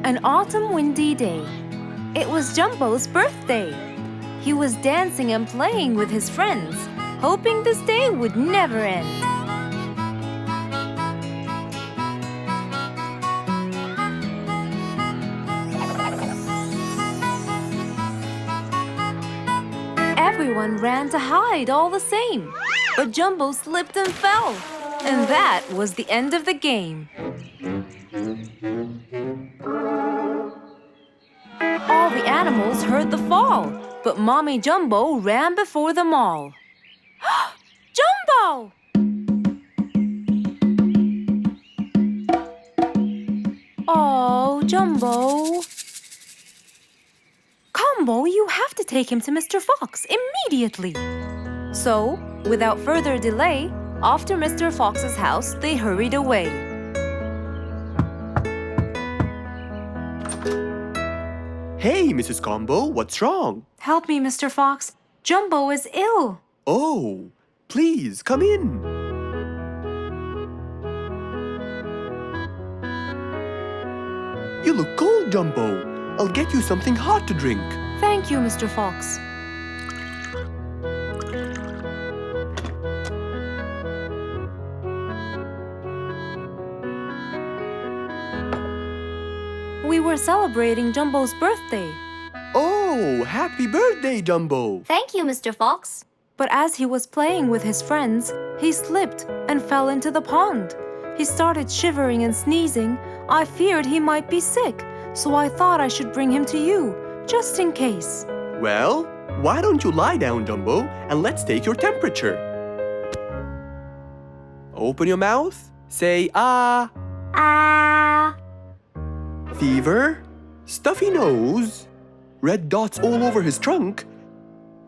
An autumn windy day. It was Jumbo's birthday. He was dancing and playing with his friends, hoping this day would never end. Everyone ran to hide all the same, but Jumbo slipped and fell, and that was the end of the game. All the animals heard the fall, but Mommy Jumbo ran before them all. Jumbo! Oh, Jumbo. Combo, you have to take him to Mr. Fox immediately. So, without further delay, off to Mr. Fox's house they hurried away. Hey, Mrs. Combo, what's wrong? Help me, Mr. Fox. Jumbo is ill. Oh, please come in. You look cold, Jumbo. I'll get you something hot to drink. Thank you, Mr. Fox. We were celebrating Jumbo's birthday, Oh, happy birthday, Jumbo. Thank you, Mr. Fox. but as he was playing with his friends, he slipped and fell into the pond. He started shivering and sneezing. I feared he might be sick, so I thought I should bring him to you, just in case. Well, why don't you lie down, Jumbo, and let's take your temperature. Open your mouth. Say ah. Ah. Fever, stuffy nose, red dots all over his trunk.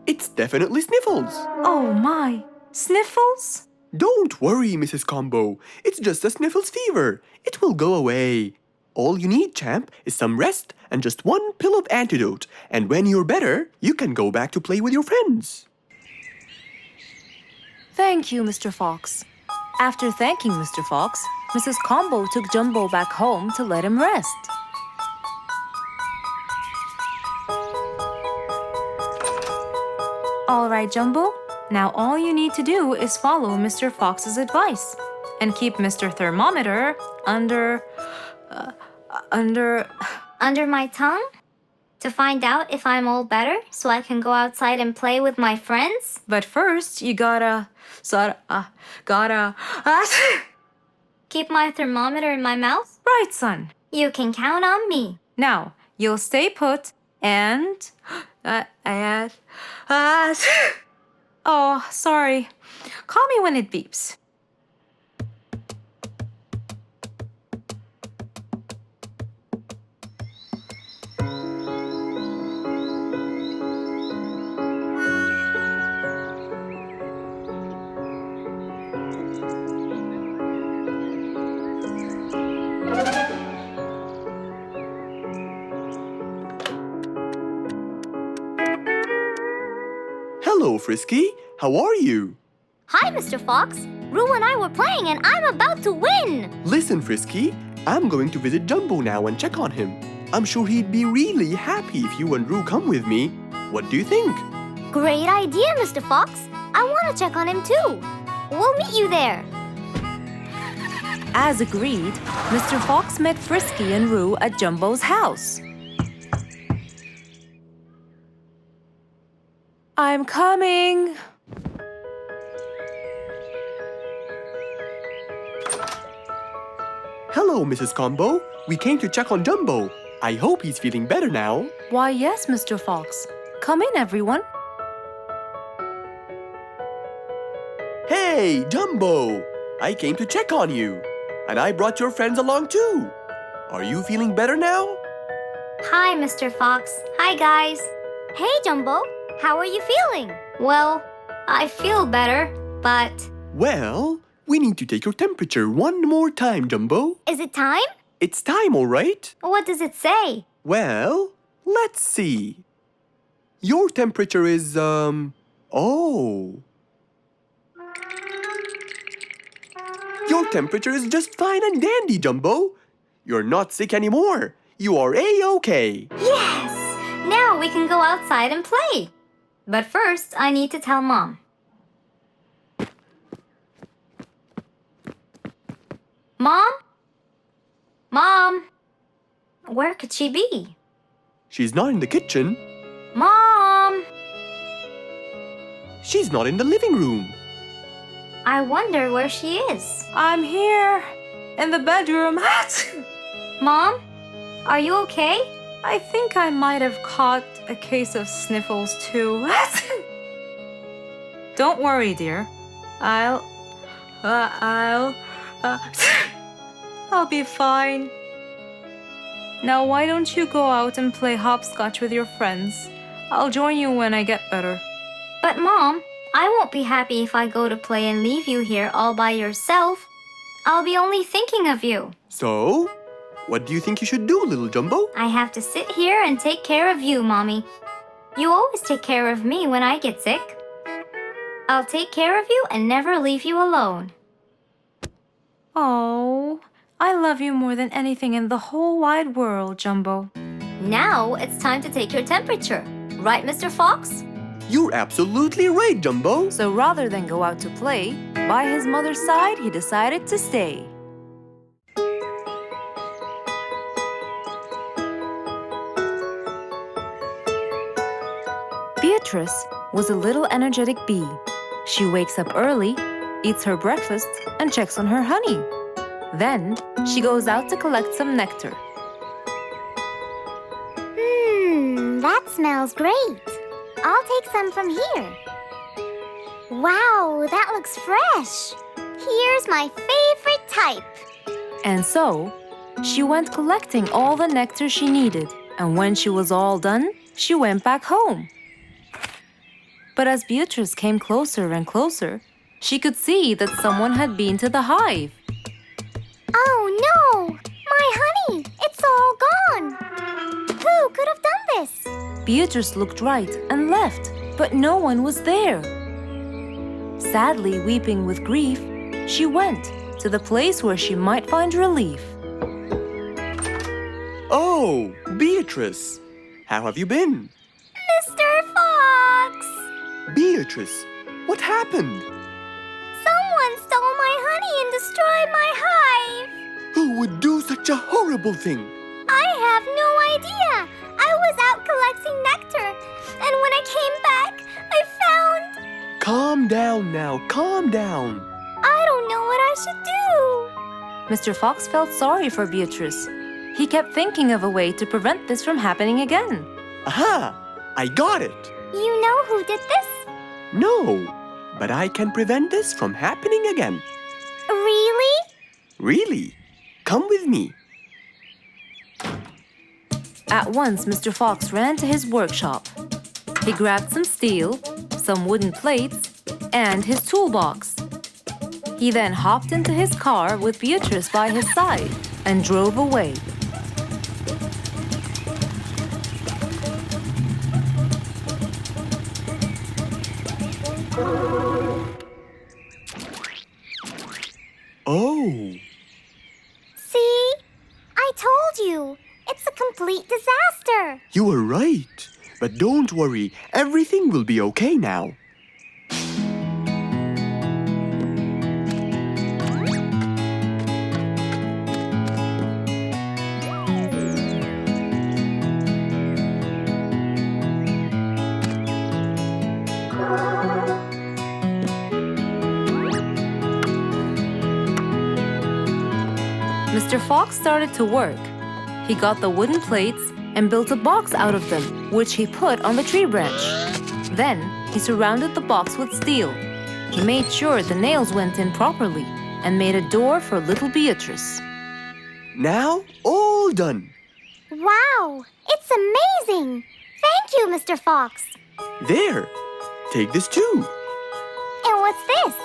It's definitely sniffles. Oh my, sniffles? Don't worry, Mrs. Combo. It's just a sniffles fever. It will go away. All you need, champ, is some rest and just one pill of antidote. And when you're better, you can go back to play with your friends. Thank you, Mr. Fox. After thanking Mr. Fox, Mrs. Combo took Jumbo back home to let him rest. All right, Jumbo. Now all you need to do is follow Mr. Fox's advice and keep Mr. Thermometer under Under my tongue? To find out if I'm all better so I can go outside and play with my friends? But first, you gotta Keep my thermometer in my mouth? right, son. You can count on me. Now, you'll stay put and oh, sorry. Call me when it beeps. Hello, Frisky. How are you? Hi, Mr. Fox. Roo and I were playing and I'm about to win. Listen, Frisky. I'm going to visit Jumbo now and check on him. I'm sure he'd be really happy if you and Roo come with me. What do you think? Great idea, Mr. Fox. I want to check on him too. We'll meet you there. As agreed, Mr. Fox met Frisky and Roo at Jumbo's house. I'm coming. Hello, Mrs. Combo. We came to check on Jumbo. I hope he's feeling better now. Why, yes, Mr. Fox. Come in, everyone. Hey, Jumbo! I came to check on you. And I brought your friends along too. Are you feeling better now? Hi, Mr. Fox. Hi, guys. Hey, Jumbo. How are you feeling? Well, I feel better, but... Well, we need to take your temperature one more time, Jumbo. Is it time? It's time, all right? What does it say? Well, let's see. Your temperature is, oh. Your temperature is just fine and dandy, Jumbo. You're not sick anymore. You are A-OK. Yes! Now we can go outside and play. But first, I need to tell Mom. Mom? Mom? Where could she be? She's not in the kitchen. Mom! She's not in the living room. I wonder where she is. I'm here in the bedroom. Mom? Are you okay? I think I might have caught a case of sniffles too. Don't worry, dear. I'll be fine. Now why don't you go out and play hopscotch with your friends? I'll join you when I get better. But Mom, I won't be happy if I go to play and leave you here all by yourself. I'll be only thinking of you. So, What do you think you should do, little Jumbo? I have to sit here and take care of you, Mommy. You always take care of me when I get sick. I'll take care of you and never leave you alone. Oh, I love you more than anything in the whole wide world, Jumbo. Now it's time to take your temperature. Right, Mr. Fox? You're absolutely right, Jumbo. So rather than go out to play, by his mother's side, he decided to stay. Beatrice was a little energetic bee. She wakes up early, eats her breakfast, and checks on her honey. Then, she goes out to collect some nectar. That smells great. I'll take some from here. Wow, that looks fresh. Here's my favorite type. And so, she went collecting all the nectar she needed, and when she was all done, she went back home. But as Beatrice came closer and closer, she could see that someone had been to the hive. Oh no! My honey! It's all gone! Who could have done this? Beatrice looked right and left, but no one was there. Sadly weeping with grief, she went to the place where she might find relief. Oh, Beatrice. How have you been? Mr. Fox! Beatrice, what happened? Someone stole my honey and destroyed my hive! Who would do such a horrible thing? I have no idea! I was out collecting nectar, and when I came back, I found... Calm down now, calm down. I don't know what I should do. Mr. Fox felt sorry for Beatrice. He kept thinking of a way to prevent this from happening again. Aha! I got it. You know who did this? No, but I can prevent this from happening again. Really? Really? Come with me. At once, Mr. Fox ran to his workshop. He grabbed some steel, some wooden plates, and his toolbox. He then hopped into his car with Beatrice by his side and drove away. Oh, See? I told you. It's a complete disaster. you were right. But don't worry, everything will be okay now. Mr. Fox started to work. He got the wooden plates and built a box out of them, which he put on the tree branch. Then, he surrounded the box with steel. He made sure the nails went in properly and made a door for little Beatrice. Now, all done. Wow, it's amazing. Thank you, Mr. Fox. There, take this too. And what's this?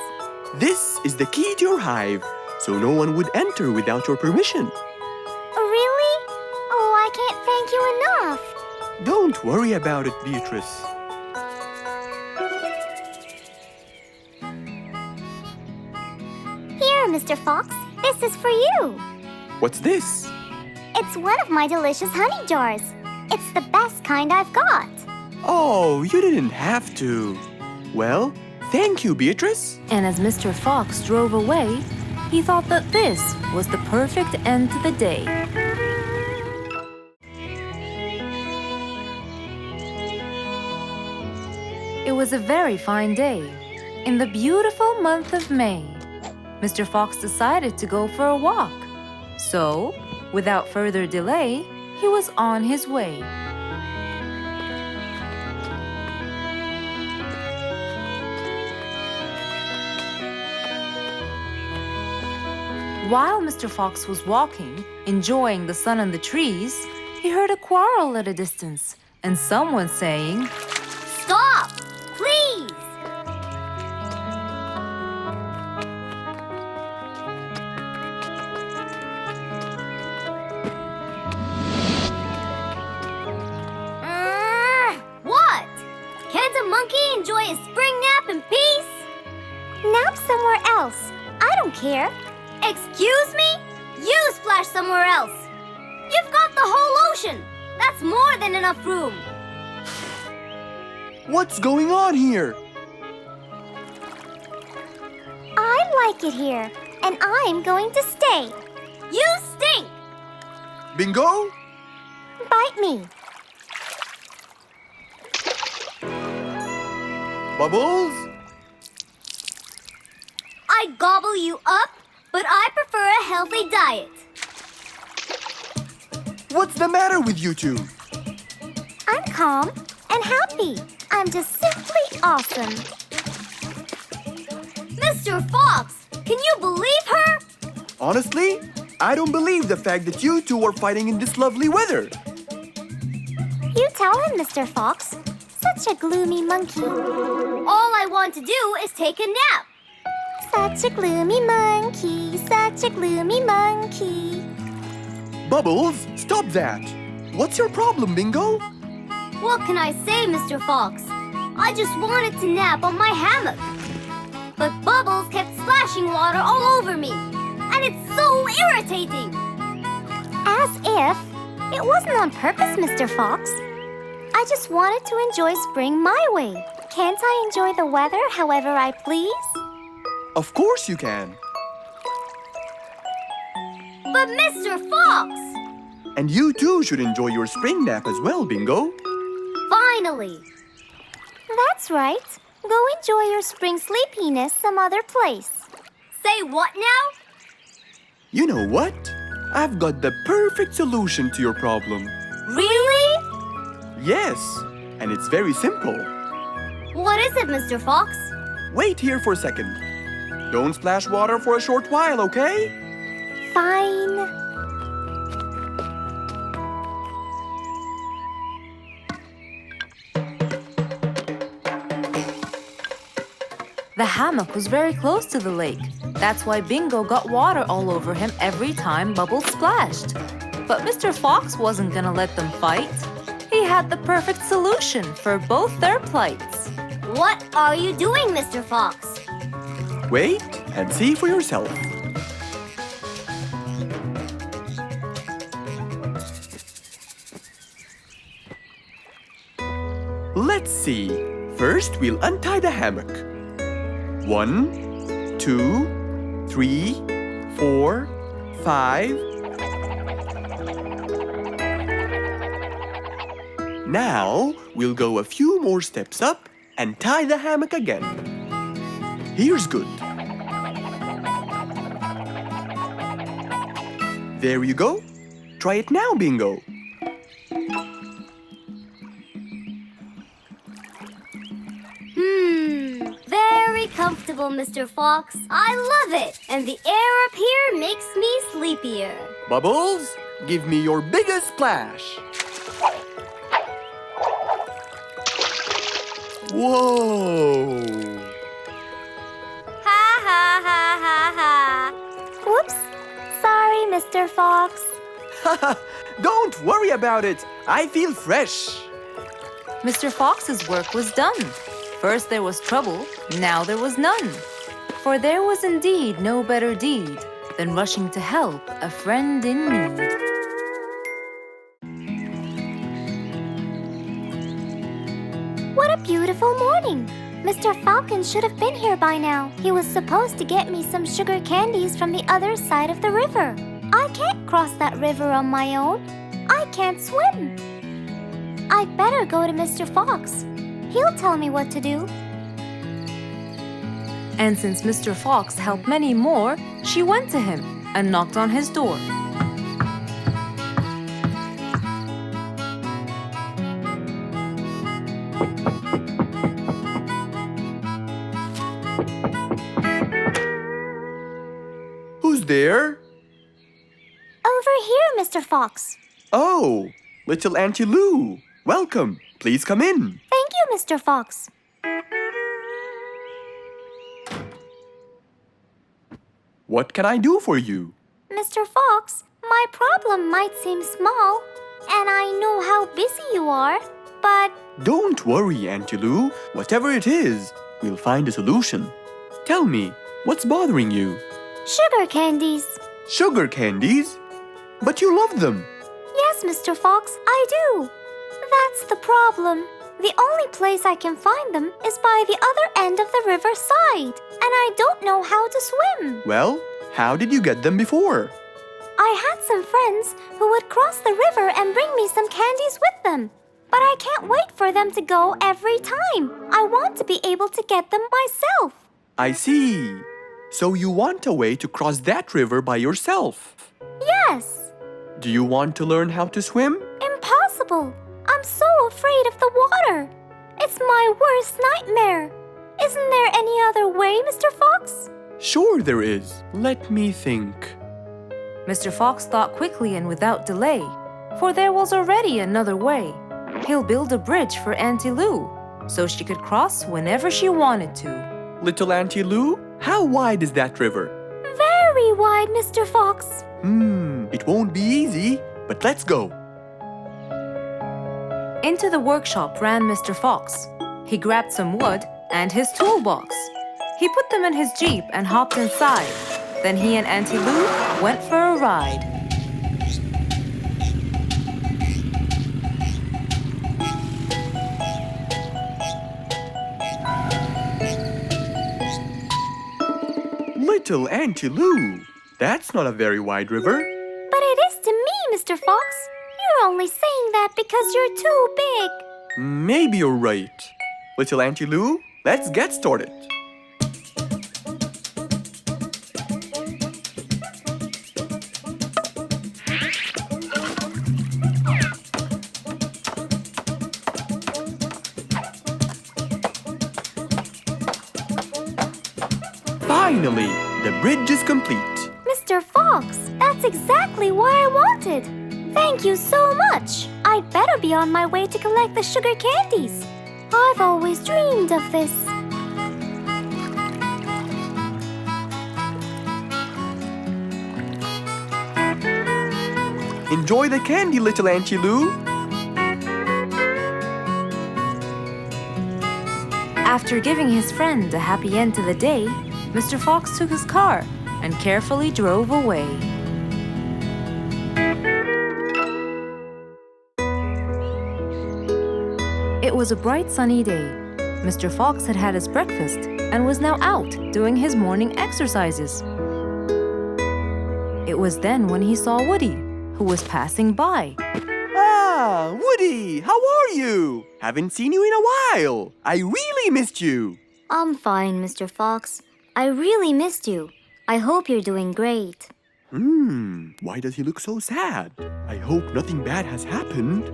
This is the key to your hive, so no one would enter without your permission. Really? Oh, I can't thank you enough. Don't worry about it, Beatrice. Here, Mr. Fox, this is for you. What's this? It's one of my delicious honey jars. It's the best kind I've got. Oh, you didn't have to. Well, thank you, Beatrice. And as Mr. Fox drove away, he thought that this was the perfect end to the day. It was a very fine day, in the beautiful month of May. Mr. Fox decided to go for a walk. So, without further delay, he was on his way. While Mr. Fox was walking, enjoying the sun and the trees, he heard a quarrel at a distance and someone saying, Stop! Please! enjoy a spring nap in peace? Nap somewhere else. I don't care. Excuse me? You splash somewhere else. You've got the whole ocean. That's more than enough room. What's going on here? I like it here, and I'm going to stay. You stink! Bingo? Bite me. Bubbles? I gobble you up, but I prefer a healthy diet. What's the matter with you two? I'm calm and happy. I'm just simply awesome. Mr. Fox, can you believe her? Honestly, I don't believe the fact that you two are fighting in this lovely weather. You tell him, Mr. Fox. Such a gloomy monkey. All I want to do is take a nap. Such a gloomy monkey, such a gloomy monkey. Bubbles, stop that. What's your problem, Bingo? What can I say, Mr. Fox? I just wanted to nap on my hammock. But Bubbles kept splashing water all over me. And it's so irritating. As if it wasn't on purpose, Mr. Fox. I just wanted to enjoy spring my way. Can't I enjoy the weather however I please? Of course you can. But Mr. Fox! And you too should enjoy your spring nap as well, Bingo. Finally! That's right. Go enjoy your spring sleepiness some other place. Say what now? You know what? I've got the perfect solution to your problem. Really? Yes, and it's very simple. What is it, Mr. Fox? Wait here for a second. Don't splash water for a short while, okay? Fine. The hammock was very close to the lake. That's why Bingo got water all over him every time Bubbles splashed. But Mr. Fox wasn't gonna let them fight. He had the perfect solution for both their plights. What are you doing, Mr. Fox? Wait and see for yourself. Let's see. First, we'll untie the hammock. 1, 2, 3, 4, 5. Now, we'll go a few more steps up and tie the hammock again. Here's good. There you go. Try it now, Bingo. Very comfortable, Mr. Fox. I love it. And the air up here makes me sleepier. Bubbles, give me your biggest splash. Whoa! Ha ha ha ha ha. Whoops. Sorry, Mr. Fox. Don't worry about it. I feel fresh. Mr. Fox's work was done. First there was trouble, now there was none. For there was indeed no better deed than rushing to help a friend in need. What a beautiful morning. Mr. Falcon should have been here by now. He was supposed to get me some sugar candies from the other side of the river. I can't cross that river on my own. I can't swim. I'd better go to Mr. Fox. He'll tell me what to do. And since Mr. Fox helped many more, she went to him and knocked on his door. Who's there? Over here, Mr. Fox. Oh, little Auntie Lou. Welcome. Please come in. Thank you, Mr. Fox. What can I do for you? Mr. Fox, my problem might seem small, and I know how busy you are, but... Don't worry, Auntie Lou. Whatever it is, we'll find a solution. Tell me, what's bothering you? Sugar candies. Sugar candies? But you love them. Yes, Mr. Fox, I do. That's the problem. The only place I can find them is by the other end of the river side, and I don't know how to swim. Well, how did you get them before? I had some friends who would cross the river and bring me some candies with them. But I can't wait for them to go every time. I want to be able to get them myself. I see. So you want a way to cross that river by yourself? Yes. Do you want to learn how to swim? Impossible. I'm so afraid of the water. It's my worst nightmare. Isn't there any other way, Mr. Fox? Sure there is. Let me think. Mr. Fox thought quickly and without delay, for there was already another way. He'll build a bridge for Auntie Lou, so she could cross whenever she wanted to. Little Auntie Lou, how wide is that river? Very wide, Mr. Fox. It won't be easy, but let's go. Into the workshop ran Mr. Fox. He grabbed some wood and his toolbox. He put them in his Jeep and hopped inside. Then he and Auntie Lou went for a ride. Little Auntie Lou, that's not a very wide river. But it is to me, Mr. Fox. You're only saying that because you're too big. Maybe you're right. Little Auntie Lou, let's get started. Finally, the bridge is complete. Mr. Fox, that's exactly what I wanted. Thank you so much. I'd better be on my way to collect the sugar candies. I've always dreamed of this. Enjoy the candy, little Auntie Lou. After giving his friend a happy end to the day, Mr. Fox took his car and carefully drove away. It was a bright sunny day. Mr. Fox had had his breakfast and was now out doing his morning exercises. It was then when he saw Woody, who was passing by. Ah, Woody, how are you? Haven't seen you in a while. I really missed you. I'm fine, Mr. Fox. I really missed you. I hope you're doing great. Why does he look so sad? I hope nothing bad has happened.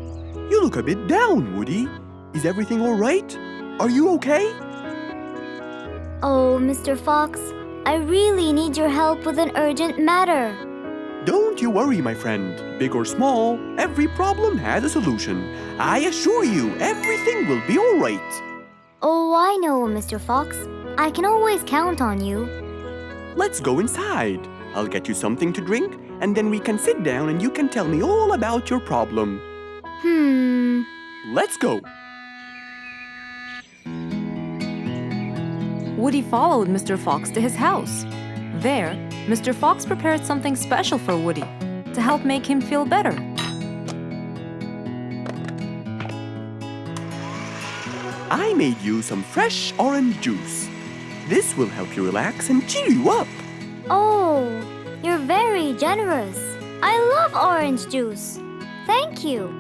You look a bit down, Woody. Is everything all right? Are you okay? Oh, Mr. Fox, I really need your help with an urgent matter. Don't you worry, my friend. Big or small, every problem has a solution. I assure you, everything will be all right. Oh, I know, Mr. Fox. I can always count on you. Let's go inside. I'll get you something to drink, and then we can sit down and you can tell me all about your problem. Let's go. Woody followed Mr. Fox to his house. There, Mr. Fox prepared something special for Woody to help make him feel better. I made you some fresh orange juice. This will help you relax and cheer you up. Oh, you're very generous. I love orange juice. Thank you.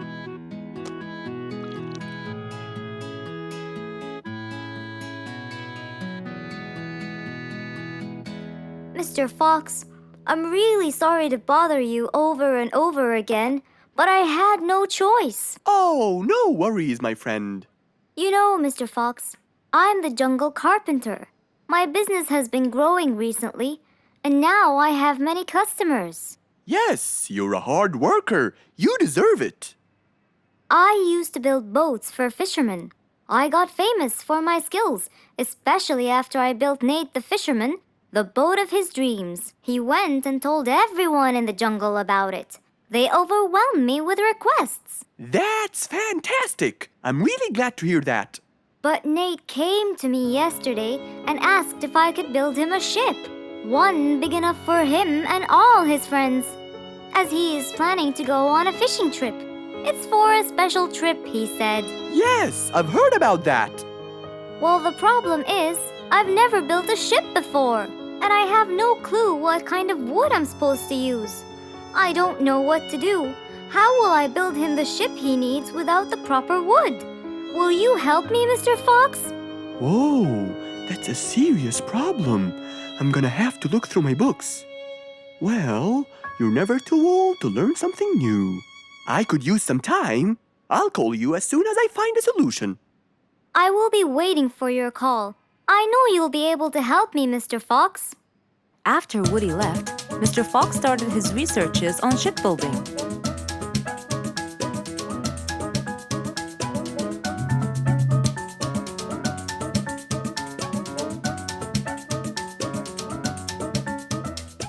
Mr. Fox, I'm really sorry to bother you over and over again, but I had no choice. Oh, no worries, my friend. You know, Mr. Fox, I'm the jungle carpenter. My business has been growing recently, and now I have many customers. Yes, you're a hard worker. You deserve it. I used to build boats for fishermen. I got famous for my skills, especially after I built Nate the fisherman the boat of his dreams. He went and told everyone in the jungle about it. They overwhelmed me with requests. That's fantastic! I'm really glad to hear that. But Nate came to me yesterday and asked if I could build him a ship. One big enough for him and all his friends, as he is planning to go on a fishing trip. It's for a special trip, he said. Yes, I've heard about that. Well, the problem is, I've never built a ship before, and I have no clue what kind of wood I'm supposed to use. I don't know what to do. How will I build him the ship he needs without the proper wood? Will you help me, Mr. Fox? Whoa, that's a serious problem. I'm gonna have to look through my books. Well, you're never too old to learn something new. I could use some time. I'll call you as soon as I find a solution. I will be waiting for your call. I know you'll be able to help me, Mr. Fox. After Woody left, Mr. Fox started his researches on shipbuilding.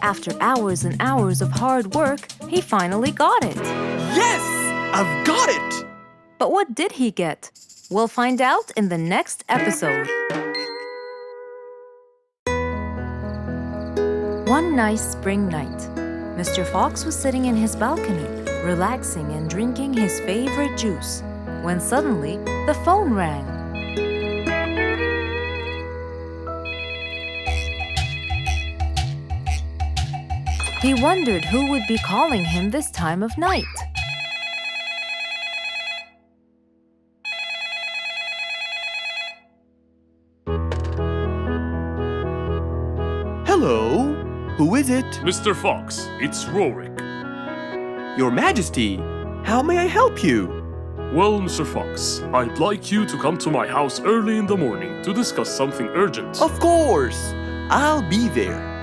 After hours and hours of hard work, he finally got it. Yes! I've got it! But what did he get? We'll find out in the next episode. One nice spring night, Mr. Fox was sitting in his balcony, relaxing and drinking his favorite juice, when suddenly the phone rang. He wondered who would be calling him this time of night. Hello? Who is it? Mr. Fox, it's Rorik. Your Majesty, how may I help you? Well, Mr. Fox, I'd like you to come to my house early in the morning to discuss something urgent. Of course! I'll be there.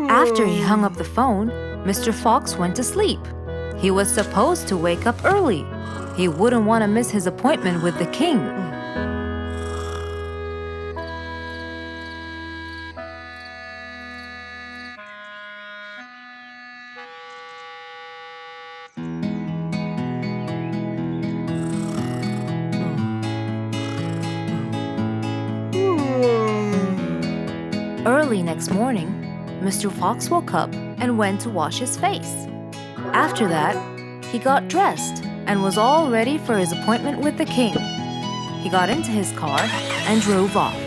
After he hung up the phone, Mr. Fox went to sleep. He was supposed to wake up early. He wouldn't want to miss his appointment with the king. Early next morning, Mr. Fox woke up and went to wash his face. After that, he got dressed and was all ready for his appointment with the king. He got into his car and drove off.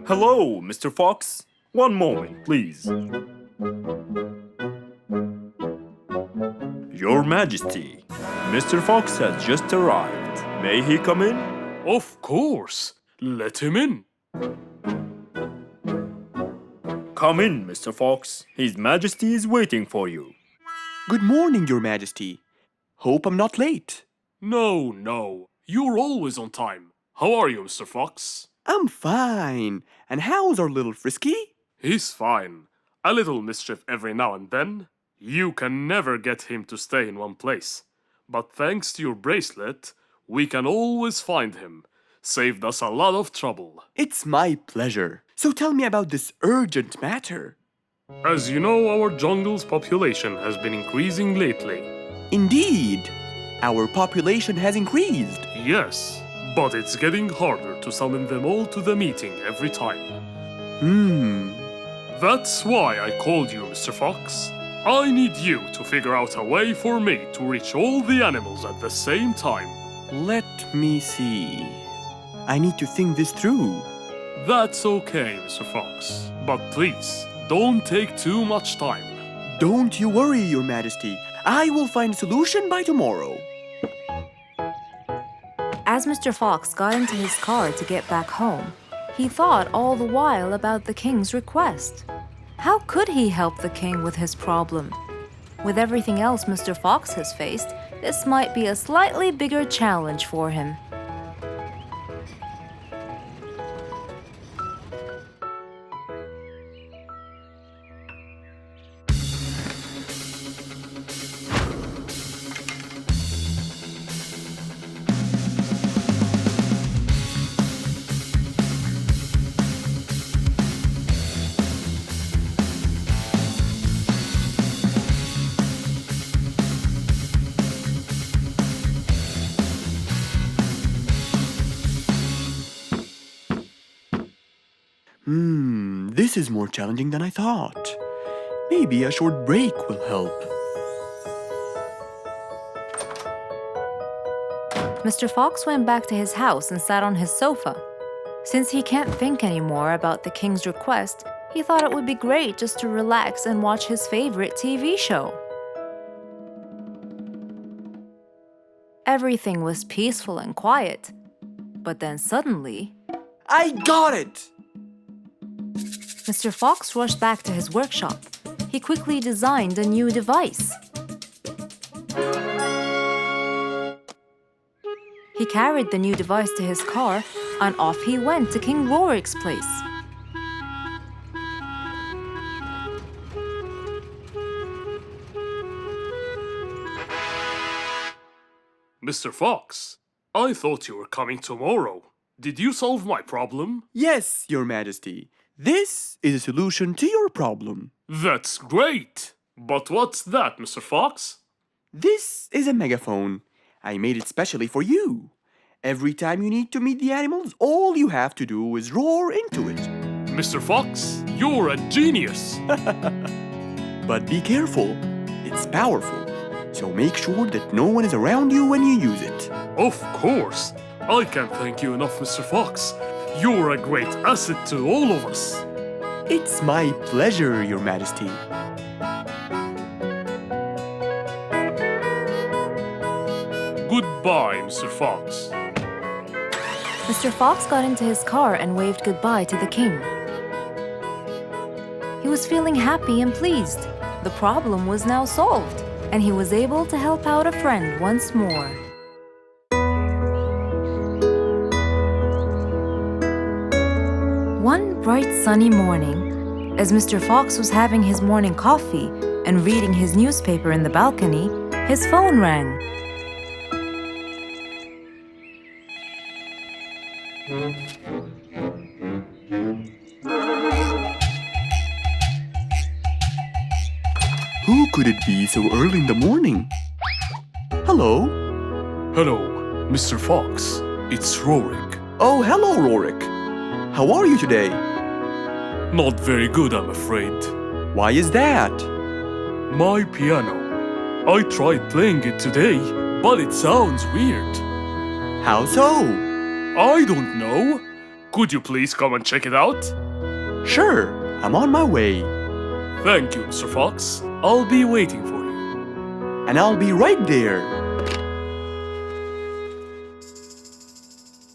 Hello, Mr. Fox. One moment, please. Your Majesty, Mr. Fox has just arrived. May he come in? Of course. Let him in. Come in, Mr. Fox. His Majesty is waiting for you. Good morning, Your Majesty. Hope I'm not late. No. You're always on time. How are you, Mr. Fox? I'm fine. And how's our little Frisky? He's fine. A little mischief every now and then. You can never get him to stay in one place. But thanks to your bracelet, we can always find him. Saved us a lot of trouble. It's my pleasure. So tell me about this urgent matter. As you know, our jungle's population has been increasing lately. Indeed. Our population has increased. Yes, but it's getting harder to summon them all to the meeting every time. That's why I called you, Mr. Fox. I need you to figure out a way for me to reach all the animals at the same time. Let me see. I need to think this through. That's okay, Mr. Fox. But please, don't take too much time. Don't you worry, Your Majesty. I will find a solution by tomorrow. As Mr. Fox got into his car to get back home, he thought all the while about the king's request. How could he help the king with his problem? With everything else Mr. Fox has faced, this might be a slightly bigger challenge for him. This is more challenging than I thought. Maybe a short break will help. Mr. Fox went back to his house and sat on his sofa. Since he can't think anymore about the king's request, he thought it would be great just to relax and watch his favorite TV show. Everything was peaceful and quiet, but then suddenly, I got it! Mr. Fox rushed back to his workshop. He quickly designed a new device. He carried the new device to his car, and off he went to King Rorik's place. Mr. Fox, I thought you were coming tomorrow. Did you solve my problem? Yes, Your Majesty. This is a solution to your problem. That's great! But what's that, Mr. Fox? This is a megaphone. I made it specially for you. Every time you need to meet the animals, all you have to do is roar into it. Mr. Fox, you're a genius! But be careful. It's powerful. So make sure that no one is around you when you use it. Of course! I can't thank you enough, Mr. Fox. You're a great asset to all of us. It's my pleasure, Your Majesty. Goodbye, Mr. Fox. Mr. Fox got into his car and waved goodbye to the king. He was feeling happy and pleased. The problem was now solved, and he was able to help out a friend once more. One bright sunny morning, as Mr. Fox was having his morning coffee and reading his newspaper in the balcony, his phone rang. Who could it be so early in the morning? Hello? Hello, Mr. Fox. It's Rorik. Oh, hello, Rorik. How are you today? Not very good, I'm afraid. Why is that? My piano. I tried playing it today, but it sounds weird. How so? I don't know. Could you please come and check it out? Sure, I'm on my way. Thank you, Mr. Fox. I'll be waiting for you. And I'll be right there.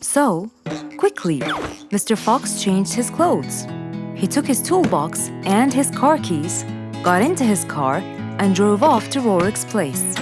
So, quickly, Mr. Fox changed his clothes. He took his toolbox and his car keys, got into his car, and drove off to Rorik's place.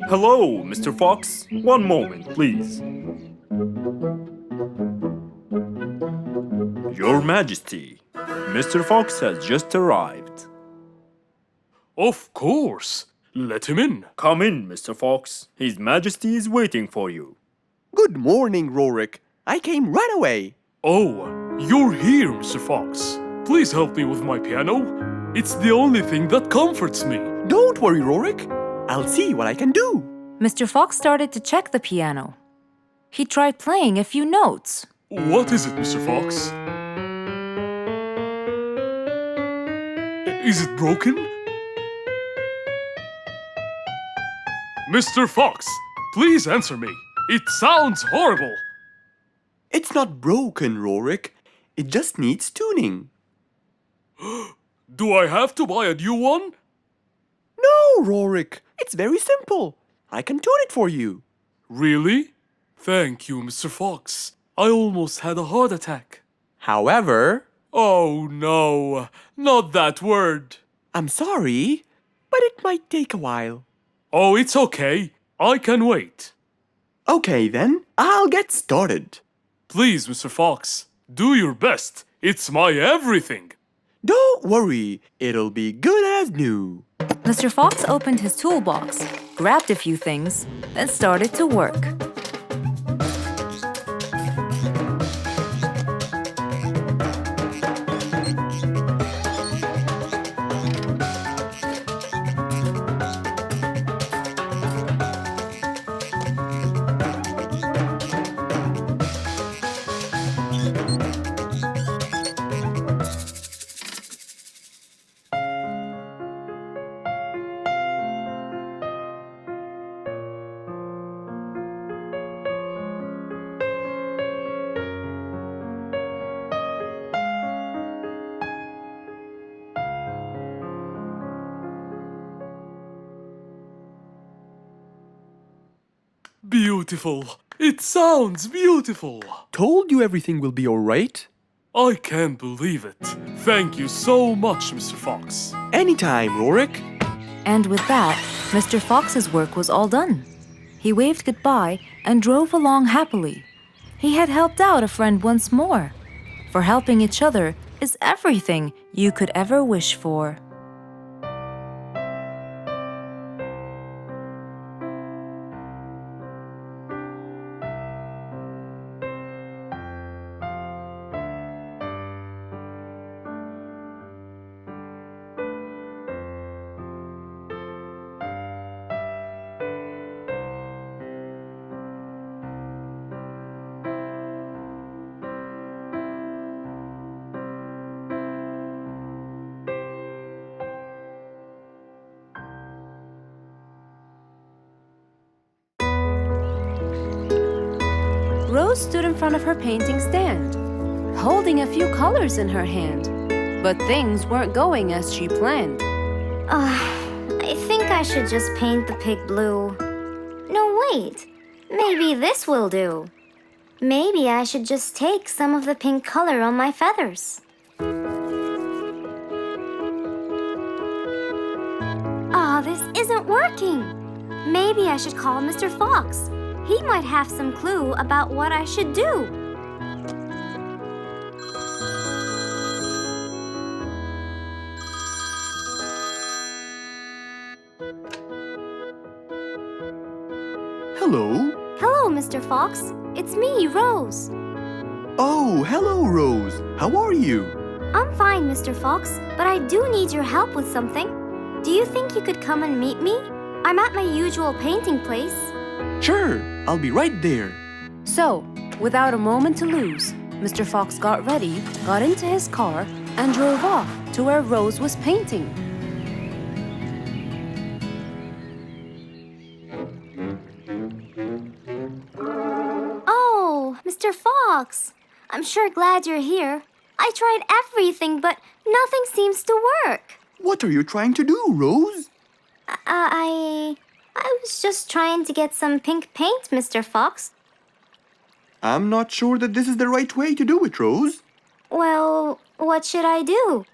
Hello, Mr. Fox. One moment, please. Your Majesty, Mr. Fox has just arrived. Of course. Let him in. Come in, Mr. Fox. His Majesty is waiting for you. Good morning, Rorik. I came right away. Oh, you're here, Mr. Fox. Please help me with my piano. It's the only thing that comforts me. Don't worry, Rorik. I'll see what I can do. Mr. Fox started to check the piano. He tried playing a few notes. What is it, Mr. Fox? Is it broken? Mr. Fox, please answer me. It sounds horrible. It's not broken, Rorik. It just needs tuning. Do I have to buy a new one? No, Rorik. It's very simple. I can tune it for you. Really? Thank you, Mr. Fox. I almost had a heart attack. However, Oh no, not that word. I'm sorry, but it might take a while. Oh, it's okay. I can wait. Okay then, I'll get started. Please, Mr. Fox, do your best. It's my everything. Don't worry, it'll be good as new. Mr. Fox opened his toolbox, grabbed a few things, and started to work. Beautiful. It sounds beautiful. Told you everything will be alright. I can't believe it. Thank you so much, Mr. Fox. Anytime, Rorik. And with that, Mr. Fox's work was all done. He waved goodbye and drove along happily. He had helped out a friend once more. For helping each other is everything you could ever wish for. Rose stood in front of her painting stand, holding a few colors in her hand. But things weren't going as she planned. I think I should just paint the pig blue. No, wait. Maybe this will do. Maybe I should just take some of the pink color on my feathers. This isn't working. Maybe I should call Mr. Fox. He might have some clue about what I should do. Hello. Hello, Mr. Fox. It's me, Rose. Oh, hello, Rose. How are you? I'm fine, Mr. Fox, but I do need your help with something. Do you think you could come and meet me? I'm at my usual painting place. Sure, I'll be right there. So, without a moment to lose, Mr. Fox got ready, got into his car, and drove off to where Rose was painting. Oh, Mr. Fox. I'm sure glad you're here. I tried everything, but nothing seems to work. What are you trying to do, Rose? I was just trying to get some pink paint, Mr. Fox. I'm not sure that this is the right way to do it, Rose. Well, what should I do?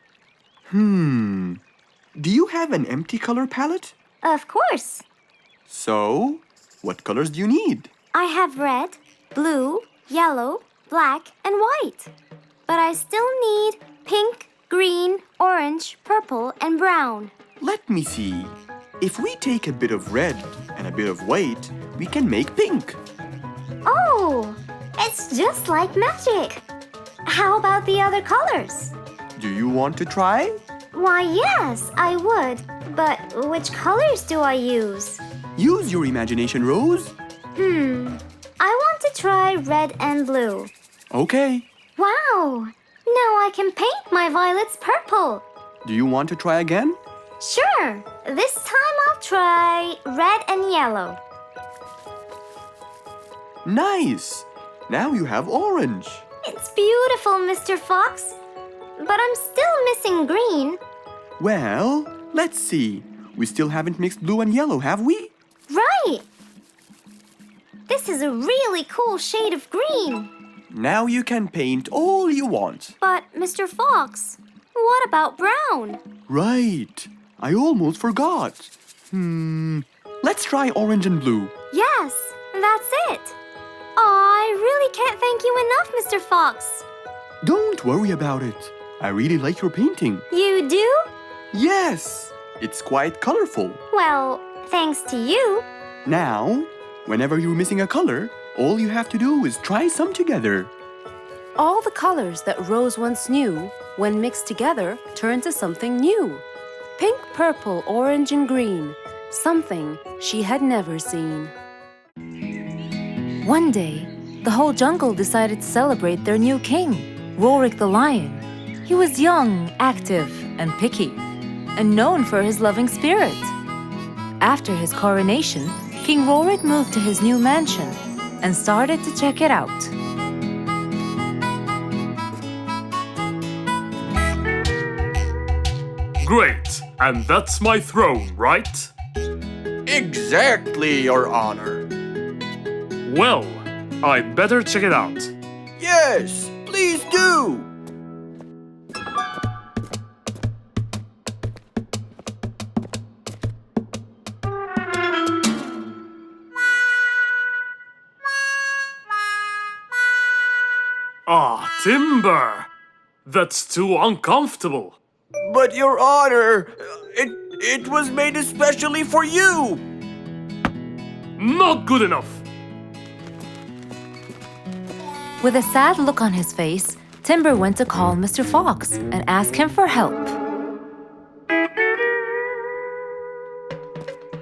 Do you have an empty color palette? Of course. So, what colors do you need? I have red, blue, yellow, black, and white. But I still need pink, green, orange, purple, and brown. Let me see. If we take a bit of red and a bit of white, we can make pink. Oh, it's just like magic. How about the other colors? Do you want to try? Why, yes, I would. But which colors do I use? Use your imagination, Rose. I want to try red and blue. Okay. Wow, now I can paint my violets purple. Do you want to try again? Sure, this time I'll try red and yellow. Nice. Now you have orange. It's beautiful, Mr. Fox. But I'm still missing green. Well, let's see. We still haven't mixed blue and yellow, have we? Right. This is a really cool shade of green. Now you can paint all you want. But, Mr. Fox, what about brown? Right. I almost forgot. Let's try orange and blue. Yes, that's it. I I really can't thank you enough, Mr. Fox. Don't worry about it. I really like your painting. You do? Yes, it's quite colorful. Well, thanks to you. Now, whenever you're missing a color, all you have to do is try some together. All the colors that Rose once knew, when mixed together, turn to something new. Pink, purple, orange, and green. Something she had never seen. One day, the whole jungle decided to celebrate their new king, Rorik the lion. He was young, active, and picky, and known for his loving spirit. After his coronation, King Rorik moved to his new mansion and started to check it out. Great, and that's my throne, right? Exactly, Your Honor. Well, I'd better check it out. Yes, please do. Ah, timber! That's too uncomfortable. But Your Honor, it was made especially for you. Not good enough. With a sad look on his face, Timber went to call Mr. Fox and ask him for help.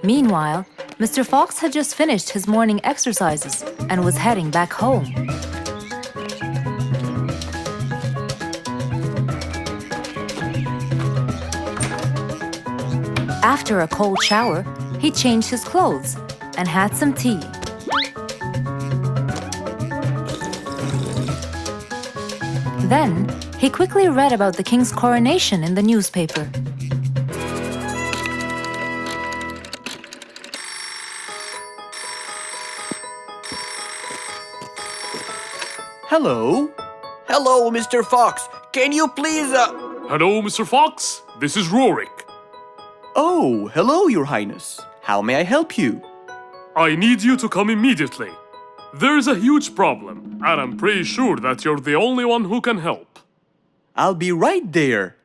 Meanwhile, Mr. Fox had just finished his morning exercises and was heading back home. After a cold shower, he changed his clothes and had some tea. Then, he quickly read about the king's coronation in the newspaper. Hello. Hello, Mr. Fox. Can you please, Hello, Mr. Fox. This is Rorik. Oh, hello, Your Highness. How may I help you? I need you to come immediately. There's a huge problem, and I'm pretty sure that you're the only one who can help. I'll be right there.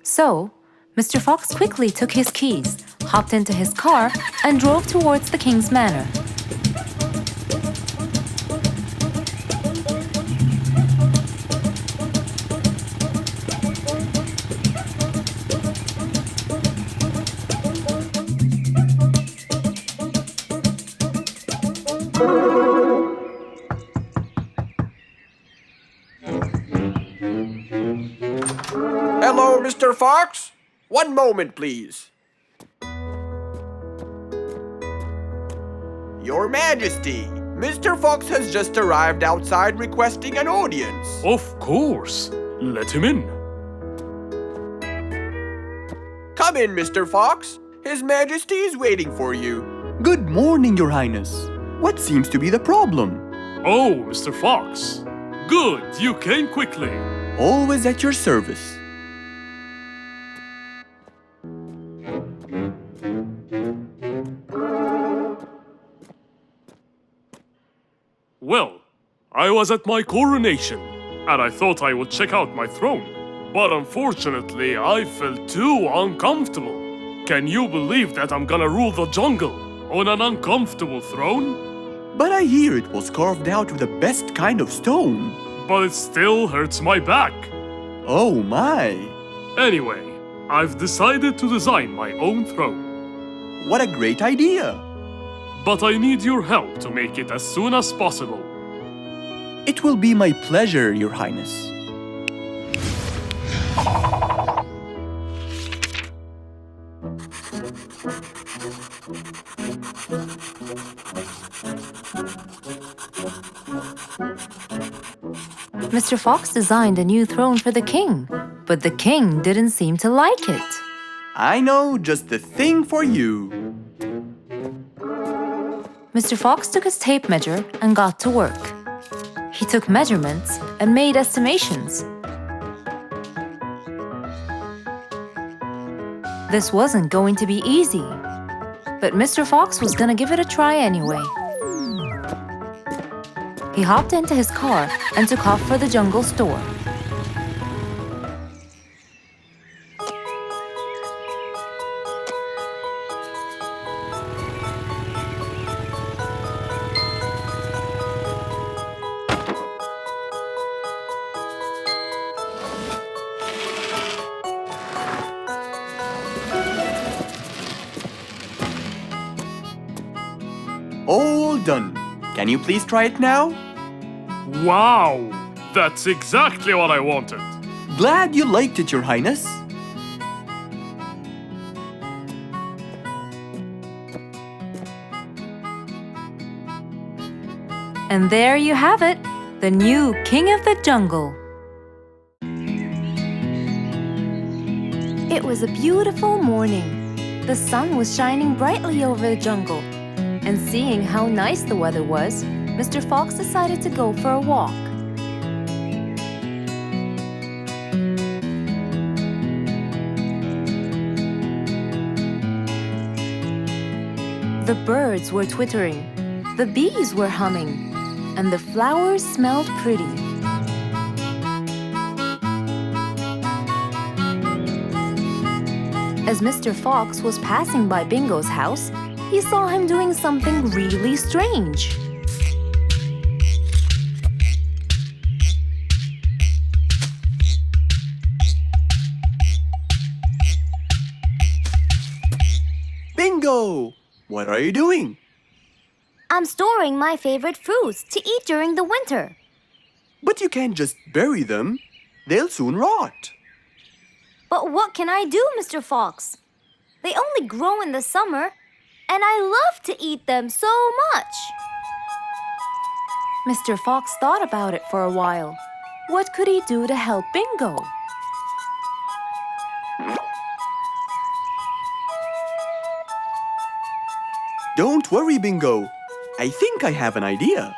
So, Mr. Fox quickly took his keys, hopped into his car, and drove towards the king's manor. hello, Mr. Fox? One moment, please. Your Majesty, Mr. Fox has just arrived outside requesting an audience. Of course. Let him in. Come in, Mr. Fox. His Majesty is waiting for you. Good morning, Your Highness. What seems to be the problem? Oh, Mr. Fox. Good, you came quickly. Always at your service. Well, I was at my coronation, and I thought I would check out my throne. But unfortunately, I felt too uncomfortable. Can you believe that I'm gonna rule the jungle on an uncomfortable throne? But I hear it was carved out with the best kind of stone. But it still hurts my back. Oh my! Anyway, I've decided to design my own throne. What a great idea! But I need your help to make it as soon as possible. It will be my pleasure, Your Highness. Mr. Fox designed a new throne for the king, but the king didn't seem to like it. I know just the thing for you. Mr. Fox took his tape measure and got to work. He took measurements and made estimations. This wasn't going to be easy, but Mr. Fox was gonna give it a try anyway. He hopped into his car and took off for the jungle store. All done. Can you please try it now? Wow! That's exactly what I wanted. Glad you liked it, Your Highness. And there you have it, the new King of the Jungle. It was a beautiful morning. The sun was shining brightly over the jungle. And seeing how nice the weather was, Mr. Fox decided to go for a walk. The birds were twittering, the bees were humming, and the flowers smelled pretty. As Mr. Fox was passing by Bingo's house, he saw him doing something really strange. Bingo! What are you doing? I'm storing my favorite fruits to eat during the winter. But you can't just bury them. They'll soon rot. But what can I do, Mr. Fox? They only grow in the summer, and I love to eat them so much. Mr. Fox thought about it for a while. What could he do to help Bingo? Don't worry, Bingo. I think I have an idea.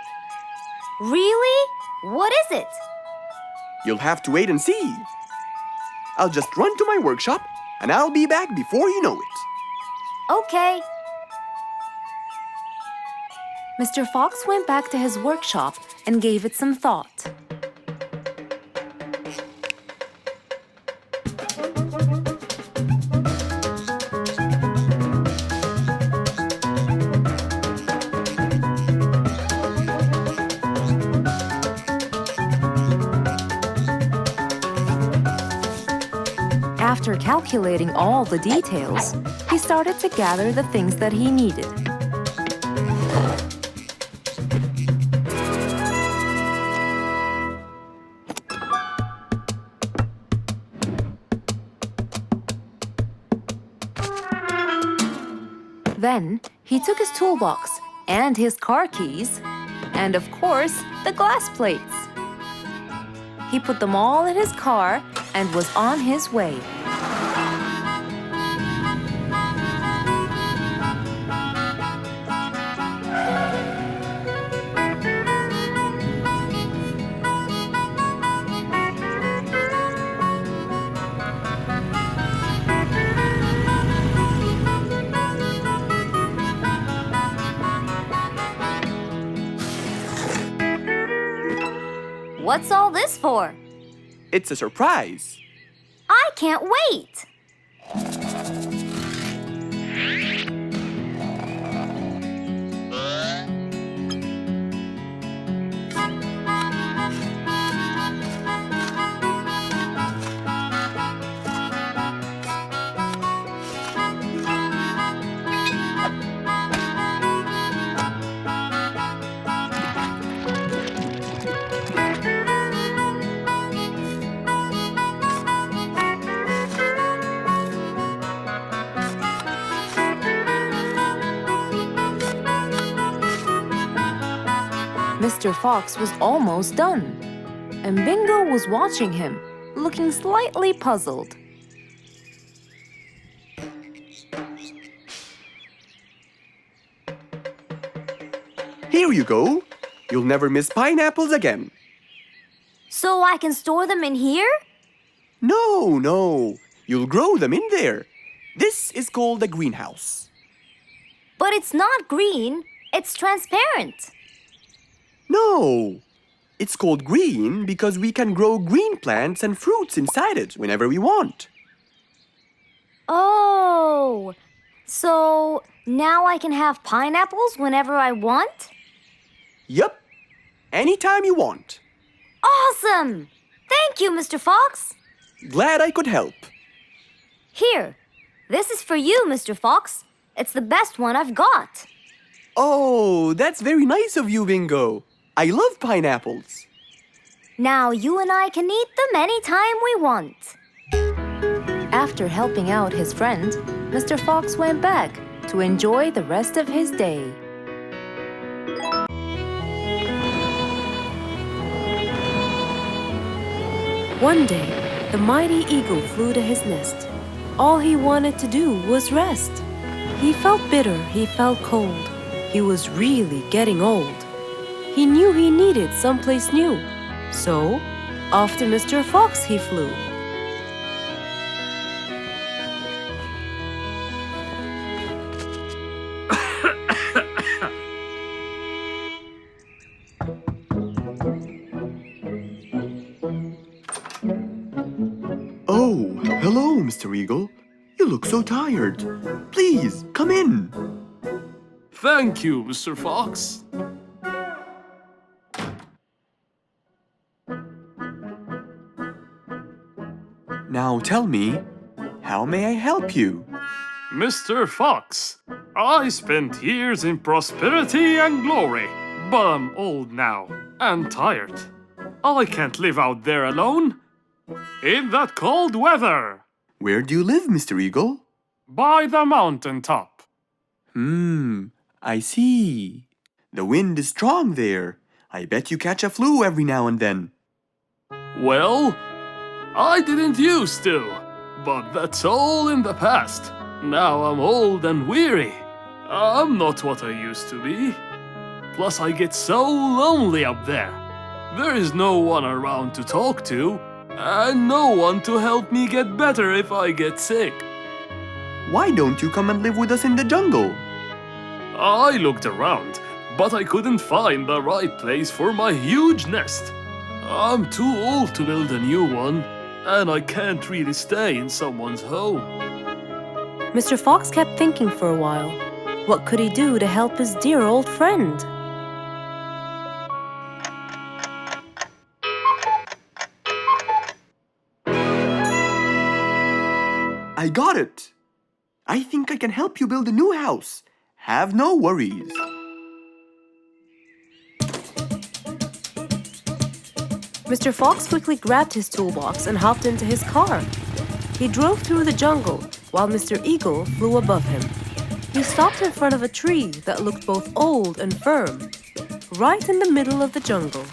Really? What is it? You'll have to wait and see. I'll just run to my workshop, and I'll be back before you know it. Okay. Mr. Fox went back to his workshop and gave it some thought. After calculating all the details, he started to gather the things that he needed. Then, he took his toolbox and his car keys, and of course, the glass plates. He put them all in his car and was on his way. What's all this for? It's a surprise. I can't wait! Mr. Fox was almost done, and Bingo was watching him, looking slightly puzzled. Here you go. You'll never miss pineapples again. So I can store them in here? No. You'll grow them in there. This is called a greenhouse. But it's not green, it's transparent. No! It's called green because we can grow green plants and fruits inside it whenever we want. Oh, so now I can have pineapples whenever I want? Yup. Anytime you want. Awesome! Thank you, Mr. Fox. Glad I could help. Here, this is for you, Mr. Fox. It's the best one I've got. Oh, that's very nice of you, Bingo. I love pineapples. Now you and I can eat them anytime we want. After helping out his friend, Mr. Fox went back to enjoy the rest of his day. One day, the mighty eagle flew to his nest. All he wanted to do was rest. He felt bitter, he felt cold. He was really getting old. He knew he needed someplace new. So, off to Mr. Fox he flew. Oh, hello, Mr. Eagle. You look so tired. Please, come in. Thank you, Mr. Fox. Now tell me, how may I help you? Mr. Fox, I spent years in prosperity and glory, but I'm old now and tired. I can't live out there alone in that cold weather. Where do you live, Mr. Eagle? By the mountain top. I see. The wind is strong there. I bet you catch a flu every now and then. Well, I didn't used to, but that's all in the past. Now I'm old and weary. I'm not what I used to be. Plus I get so lonely up there. There is no one around to talk to, and no one to help me get better if I get sick. Why don't you come and live with us in the jungle? I looked around, but I couldn't find the right place for my huge nest. I'm too old to build a new one, and I can't really stay in someone's home. Mr. Fox kept thinking for a while. What could he do to help his dear old friend? I got it! I think I can help you build a new house. Have no worries. Mr. Fox quickly grabbed his toolbox and hopped into his car. He drove through the jungle while Mr. Eagle flew above him. He stopped in front of a tree that looked both old and firm, right in the middle of the jungle.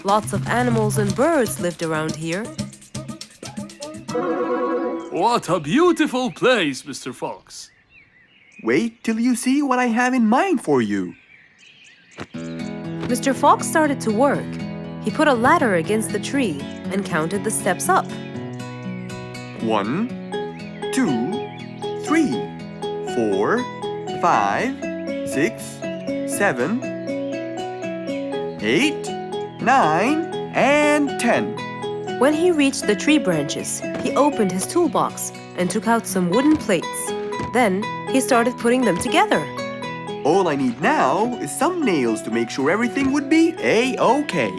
Lots of animals and birds lived around here. What a beautiful place, Mr. Fox. Wait till you see what I have in mind for you. Mr. Fox started to work. He put a ladder against the tree and counted the steps up. 1, 2, 3, 4, 5, 6, 7, 8, 9, and 10. When he reached the tree branches, he opened his toolbox and took out some wooden plates. Then he started putting them together. All I need now is some nails to make sure everything would be A-OK.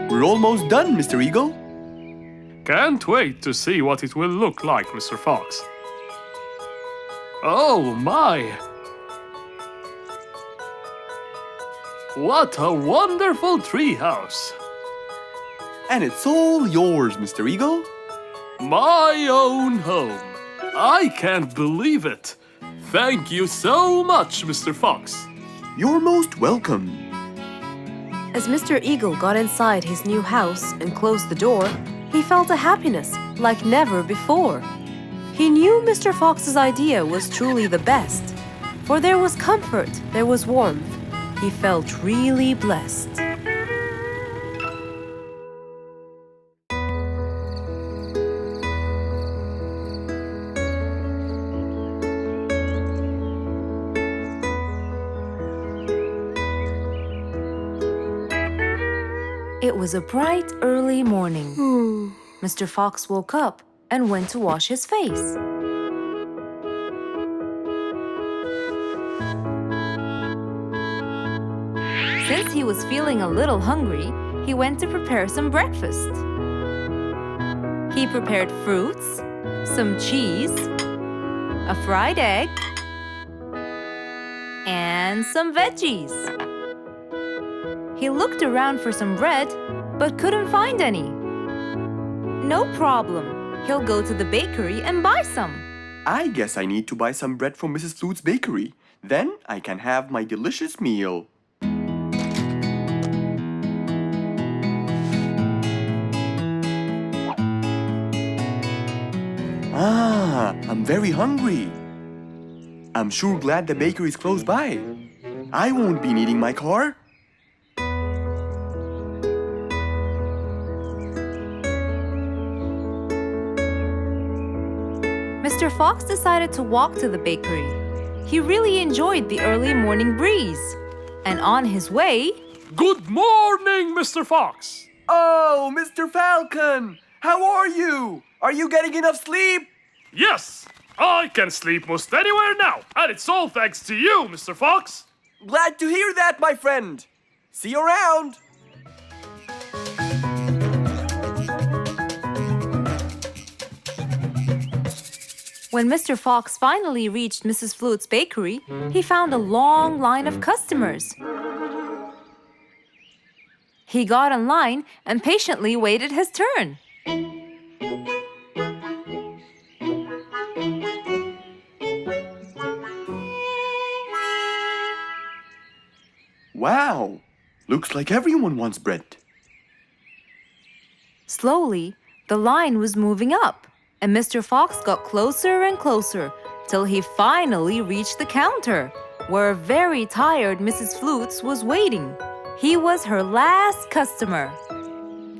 We're almost done, Mr. Eagle. Can't wait to see what it will look like, Mr. Fox. Oh my! What a wonderful treehouse! And it's all yours, Mr. Eagle. My own home. I can't believe it. Thank you so much, Mr. Fox. You're most welcome. As Mr. Eagle got inside his new house and closed the door, he felt a happiness like never before. He knew Mr. Fox's idea was truly the best, for there was comfort, there was warmth. He felt really blessed. It was a bright, early morning. Mr. Fox woke up and went to wash his face. Since he was feeling a little hungry, he went to prepare some breakfast. He prepared fruits, some cheese, a fried egg, and some veggies. He looked around for some bread, but couldn't find any. No problem. He'll go to the bakery and buy some. I guess I need to buy some bread from Mrs. Flute's bakery. Then I can have my delicious meal. I'm very hungry. I'm sure glad the bakery is close by. I won't be needing my car. Mr. Fox decided to walk to the bakery. He really enjoyed the early morning breeze. And on his way... Good morning, Mr. Fox! Oh, Mr. Falcon! How are you? Are you getting enough sleep? Yes! I can sleep most anywhere now, and it's all thanks to you, Mr. Fox! Glad to hear that, my friend. See you around. When Mr. Fox finally reached Mrs. Flute's bakery, he found a long line of customers. He got in line and patiently waited his turn. Wow! Looks like everyone wants bread. Slowly, the line was moving up, and Mr. Fox got closer and closer till he finally reached the counter, where a very tired Mrs. Flutes was waiting. He was her last customer.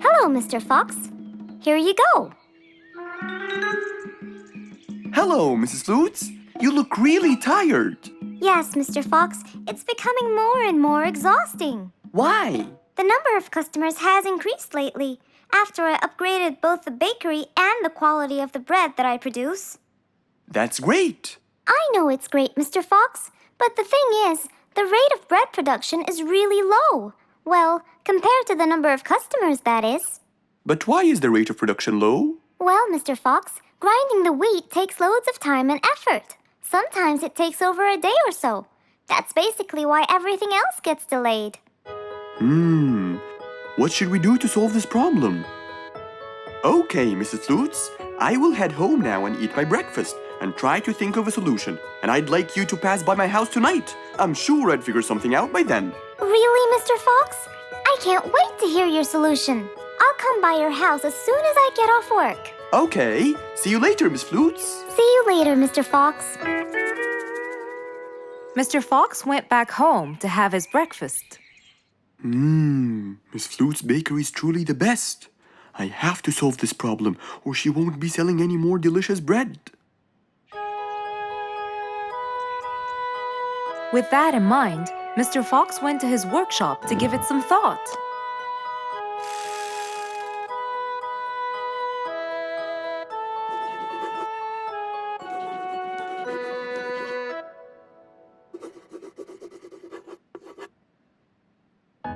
Hello, Mr. Fox. Here you go. Hello, Mrs. Flutes. You look really tired. Yes, Mr. Fox, it's becoming more and more exhausting. Why? The number of customers has increased lately after I upgraded both the bakery and the quality of the bread that I produce. That's great. I know it's great, Mr. Fox, but the thing is, the rate of bread production is really low. Well, compared to the number of customers, that is. But why is the rate of production low? Well, Mr. Fox, grinding the wheat takes loads of time and effort. Sometimes it takes over a day or so. That's basically why everything else gets delayed. What should we do to solve this problem? Okay, Mrs. Flutes, I will head home now and eat my breakfast and try to think of a solution. And I'd like you to pass by my house tonight. I'm sure I'd figure something out by then. Really, Mr. Fox? I can't wait to hear your solution. I'll come by your house as soon as I get off work. Okay, see you later, Miss Flutes. See you later, Mr. Fox. Mr. Fox went back home to have his breakfast. Miss Flute's bakery is truly the best. I have to solve this problem, or she won't be selling any more delicious bread. With that in mind, Mr. Fox went to his workshop to give it some thought.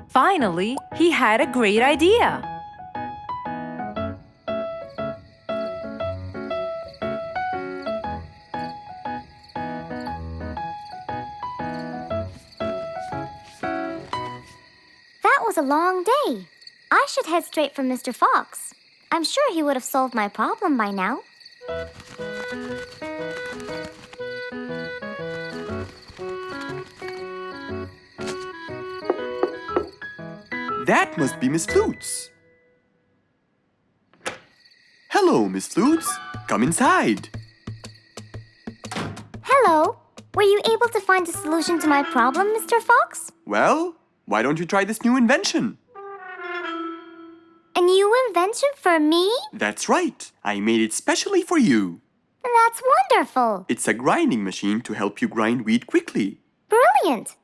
Finally, he had a great idea. That was a long day. I should head straight for Mr. Fox. I'm sure he would have solved my problem by now. That must be Miss Flutes. Hello, Miss Flutes. Come inside. Hello. Were you able to find a solution to my problem, Mr. Fox? Well, why don't you try this new invention? A new invention for me? That's right. I made it specially for you. That's wonderful. It's a grinding machine to help you grind wheat quickly. Brilliant.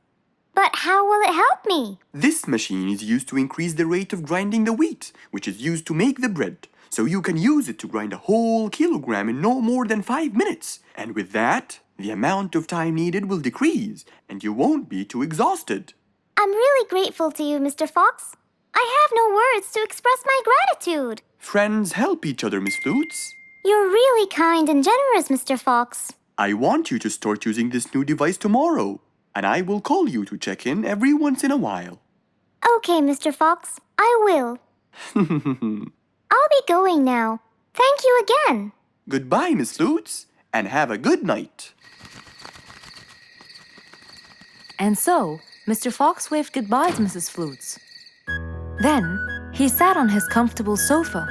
But how will it help me? This machine is used to increase the rate of grinding the wheat, which is used to make the bread. So you can use it to grind a whole kilogram in no more than 5 minutes. And with that, the amount of time needed will decrease, and you won't be too exhausted. I'm really grateful to you, Mr. Fox. I have no words to express my gratitude. Friends help each other, Miss Flutes. You're really kind and generous, Mr. Fox. I want you to start using this new device tomorrow, and I will call you to check in every once in a while. Okay, Mr. Fox, I will. I'll be going now. Thank you again. Goodbye, Miss Flutes, and have a good night. And so, Mr. Fox waved goodbye to Mrs. Flutes. Then, he sat on his comfortable sofa.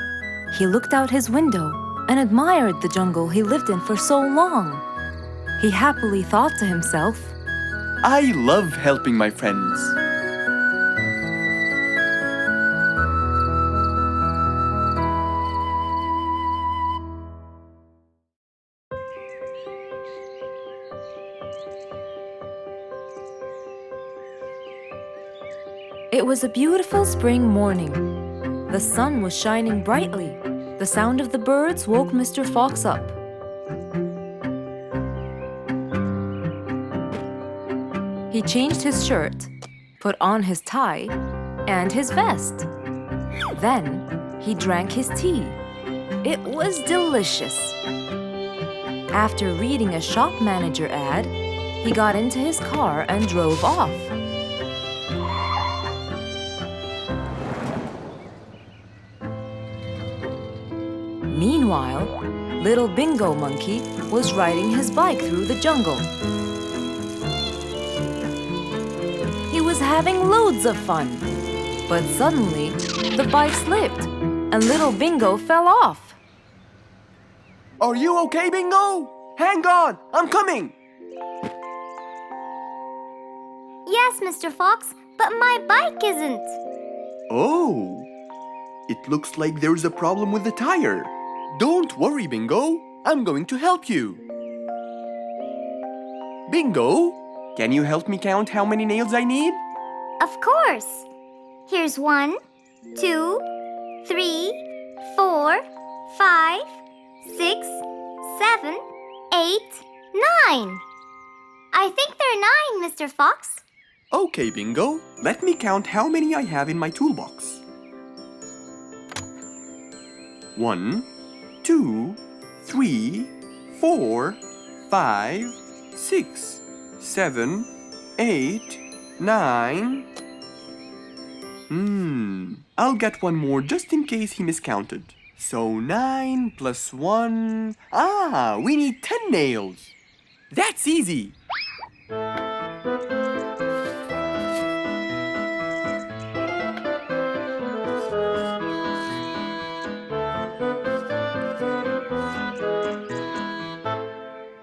He looked out his window and admired the jungle he lived in for so long. He happily thought to himself, I love helping my friends. It was a beautiful spring morning. The sun was shining brightly. The sound of the birds woke Mr. Fox up. He changed his shirt, put on his tie, and his vest. Then, he drank his tea. It was delicious. After reading a shop manager ad, he got into his car and drove off. Meanwhile, little Bingo Monkey was riding his bike through the jungle. He was having loads of fun, but suddenly the bike slipped and little Bingo fell off. Are you okay, Bingo? Hang on, I'm coming. Yes, Mr. Fox, but my bike isn't. Oh, it looks like there's a problem with the tire. Don't worry, Bingo. I'm going to help you. Bingo, can you help me count how many nails I need? Of course. Here's 1, 2, 3, 4, 5, 6, 7, 8, 9. I think there are 9, Mr. Fox. Okay, Bingo. Let me count how many I have in my toolbox. 1, 2, 3, 4, 5, 6, 7, 8, 9. I'll get one more just in case he miscounted. So 9 plus 1. We need 10 nails. That's easy.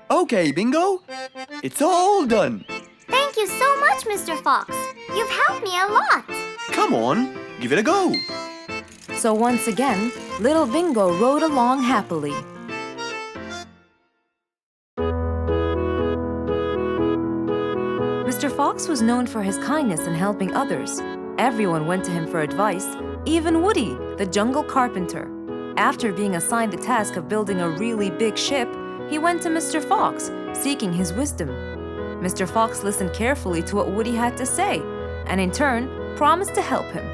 Okay, Bingo. It's all done. Thank you so much, Mr. Fox. You've helped me a lot. Come on, give it a go. So once again, little Bingo rode along happily. Mr. Fox was known for his kindness in helping others. Everyone went to him for advice, even Woody, the jungle carpenter. After being assigned the task of building a really big ship, he went to Mr. Fox, seeking his wisdom. Mr. Fox listened carefully to what Woody had to say, and in turn, promised to help him.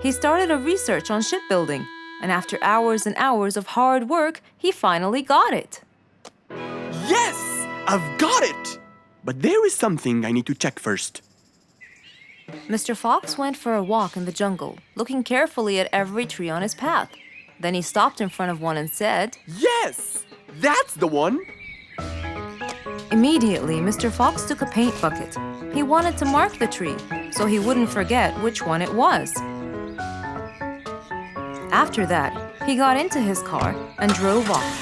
He started a research on shipbuilding, and after hours and hours of hard work, he finally got it. Yes! I've got it! But there is something I need to check first. Mr. Fox went for a walk in the jungle, looking carefully at every tree on his path. Then he stopped in front of one and said, Yes! That's the one! Immediately, Mr. Fox took a paint bucket. He wanted to mark the tree, so he wouldn't forget which one it was. After that, he got into his car and drove off.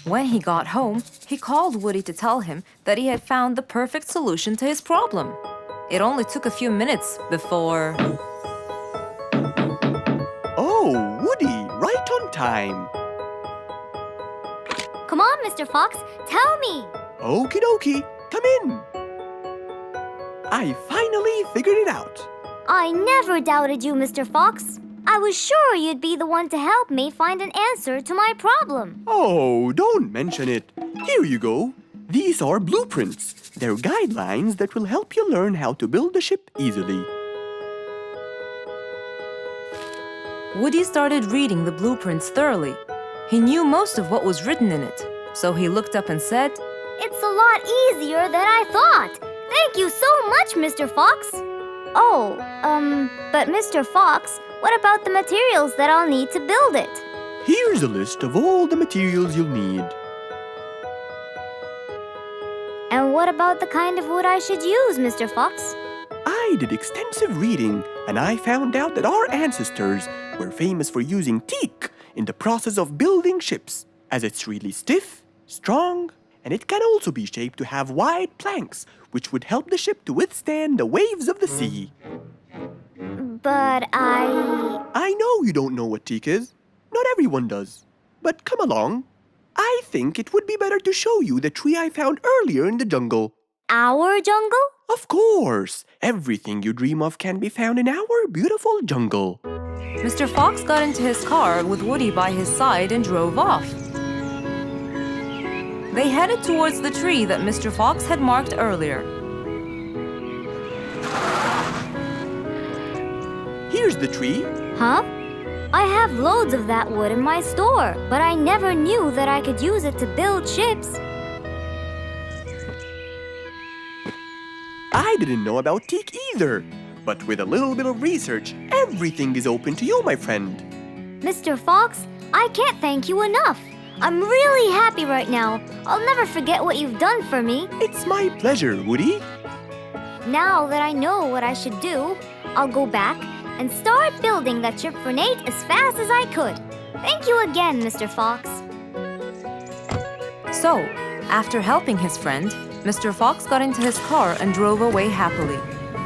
When he got home, he called Woody to tell him that he had found the perfect solution to his problem. It only took a few minutes before... Oh, Woody, right on time. Come on, Mr. Fox, tell me. Okie dokie, come in. I finally figured it out. I never doubted you, Mr. Fox. I was sure you'd be the one to help me find an answer to my problem. Oh, don't mention it. Here you go. These are blueprints. They're guidelines that will help you learn how to build the ship easily. Woody started reading the blueprints thoroughly. He knew most of what was written in it, so he looked up and said, It's a lot easier than I thought. Thank you so much, Mr. Fox. Oh, but Mr. Fox, what about the materials that I'll need to build it? Here's a list of all the materials you'll need. And what about the kind of wood I should use, Mr. Fox? I did extensive reading, and I found out that our ancestors were famous for using teak in the process of building ships, as it's really stiff, strong, and it can also be shaped to have wide planks, which would help the ship to withstand the waves of the sea. But I know you don't know what teak is. Not everyone does. But come along. I think it would be better to show you the tree I found earlier in the jungle. Our jungle? Of course! Everything you dream of can be found in our beautiful jungle. Mr. Fox got into his car with Woody by his side and drove off. They headed towards the tree that Mr. Fox had marked earlier. Here's the tree. Huh? I have loads of that wood in my store, but I never knew that I could use it to build ships. I didn't know about teak either. But with a little bit of research, everything is open to you, my friend. Mr. Fox, I can't thank you enough. I'm really happy right now. I'll never forget what you've done for me. It's my pleasure, Woody. Now that I know what I should do, I'll go back and start building that ship for Nate as fast as I could. Thank you again, Mr. Fox. So, after helping his friend, Mr. Fox got into his car and drove away happily.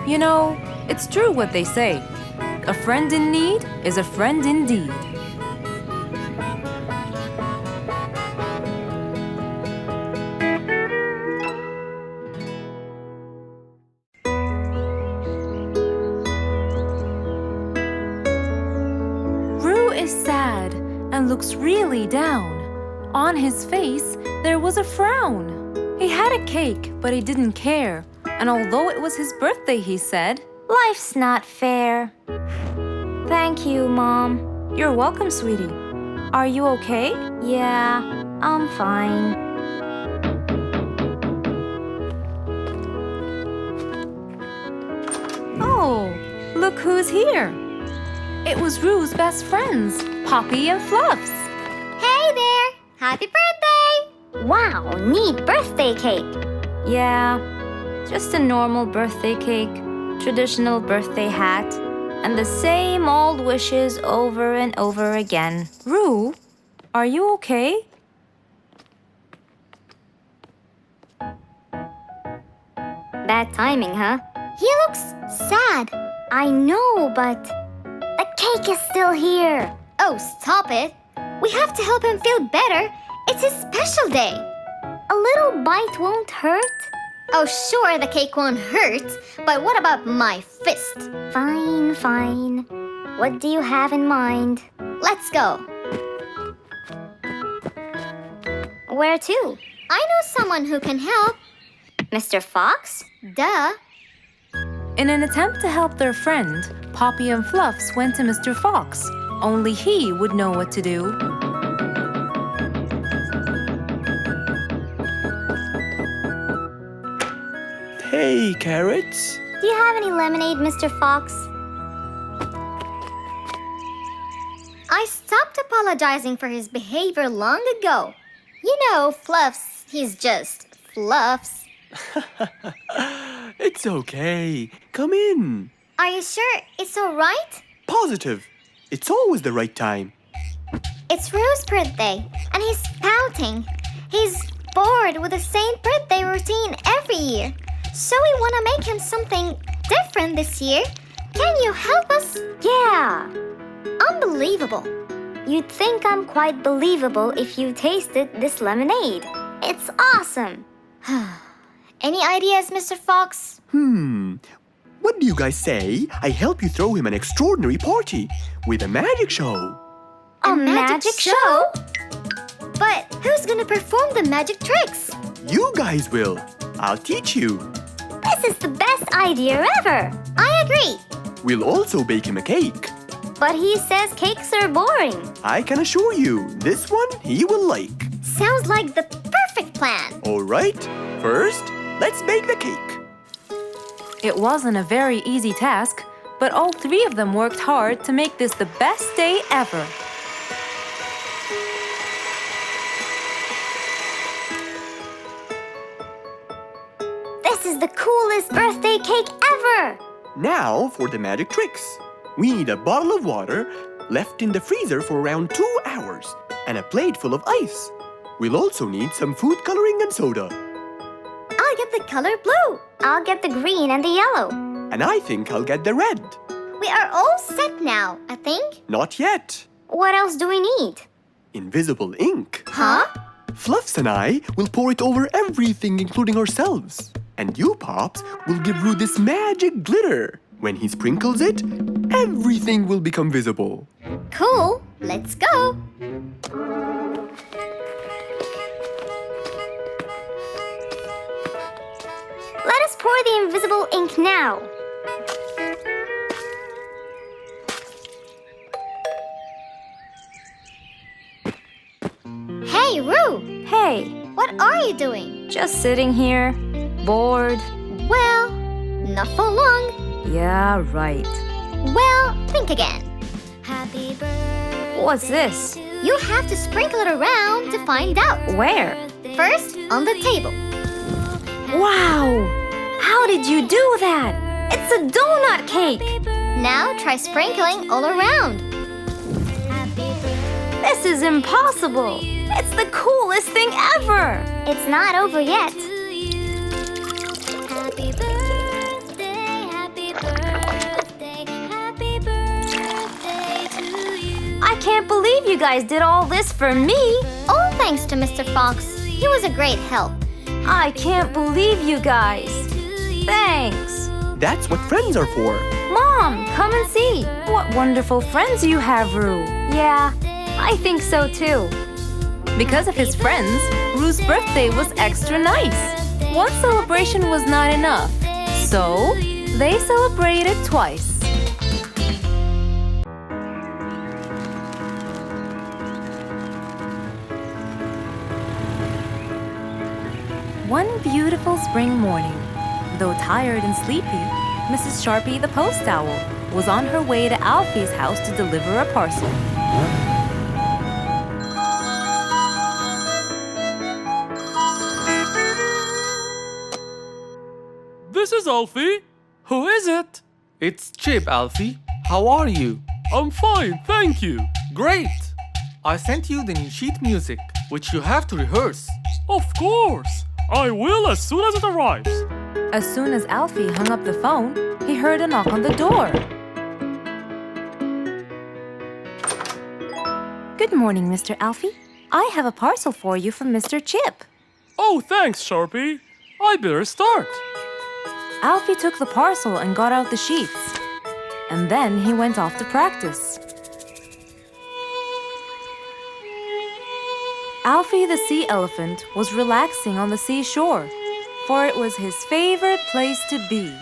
You know, it's true what they say. A friend in need is a friend indeed. Is sad and looks really down. On his face, there was a frown. He had a cake, but he didn't care. And although it was his birthday, he said, Life's not fair. Thank you, Mom. You're welcome, sweetie. Are you okay? Yeah, I'm fine. Oh, look who's here. It was Rue's best friends, Poppy and Fluffs. Hey there! Happy birthday! Wow, neat birthday cake. Yeah, just a normal birthday cake, traditional birthday hat, and the same old wishes over and over again. Rue, are you okay? Bad timing, huh? He looks sad. I know, but the cake is still here. Oh, stop it. We have to help him feel better. It's his special day. A little bite won't hurt. Oh, sure, the cake won't hurt. But what about my fist? Fine, fine. What do you have in mind? Let's go. Where to? I know someone who can help. Mr. Fox? Duh. In an attempt to help their friend, Poppy and Fluffs went to Mr. Fox. Only he would know what to do. Hey, Carrots. Do you have any lemonade, Mr. Fox? I stopped apologizing for his behavior long ago. You know, Fluffs, he's just Fluffs. It's okay. Come in. Are you sure it's all right? Positive. It's always the right time. It's Rue's birthday, and he's pouting. He's bored with the same birthday routine every year. So we want to make him something different this year. Can you help us? Yeah. Unbelievable. You'd think I'm quite believable if you tasted this lemonade. It's awesome. Any ideas, Mr. Fox? What do you guys say I help you throw him an extraordinary party with a magic show? A magic show? But who's gonna perform the magic tricks? You guys will. I'll teach you. This is the best idea ever. I agree. We'll also bake him a cake. But he says cakes are boring. I can assure you, this one he will like. Sounds like the perfect plan. All right, first, let's bake the cake. It wasn't a very easy task, but all three of them worked hard to make this the best day ever. This is the coolest birthday cake ever. Now for the magic tricks. We need a bottle of water left in the freezer for around 2 hours and a plate full of ice. We'll also need some food coloring and soda. I'll get the color blue. I'll get the green and the yellow. And I think I'll get the red. We are all set now, I think. Not yet. What else do we need? Invisible ink. Huh? Fluffs and I will pour it over everything, including ourselves. And you, Pops, will give Roo this magic glitter. When he sprinkles it, everything will become visible. Cool. Let's go. Let us pour the invisible ink now. Hey, Roo! Hey, What are you doing? just sitting here, bored. Well, not for long. Yeah, right. Well, think again. Happy birthday. What's this? You have to sprinkle it around to find out. Where? First, on the table. Wow! How did you do that? It's a donut cake! Now try sprinkling all around. This is impossible! It's the coolest thing ever! It's not over yet. I can't believe you guys did all this for me! All thanks to Mr. Fox. He was a great help. I can't believe you guys! Thanks! That's what friends are for. Mom, come and see! What wonderful friends you have, Roo! Yeah, I think so too. Because of his friends, Roo's birthday was extra nice. One celebration was not enough, so they celebrated twice. One beautiful spring morning, though tired and sleepy, Mrs. Sharpie the post owl was on her way to Alfie's house to deliver a parcel. This is Alfie. Who is it? It's Chip, Alfie. How are you? I'm fine, thank you. Great! I sent you the new sheet music, which you have to rehearse. Of course. I will as soon as it arrives. As soon as Alfie hung up the phone, he heard a knock on the door. Good morning, Mr. Alfie. I have a parcel for you from Mr. Chip. Oh, thanks, Sharpie. I better start. Alfie took the parcel and got out the sheets. And then he went off to practice. Alfie the sea elephant was relaxing on the seashore, for it was his favorite place to be.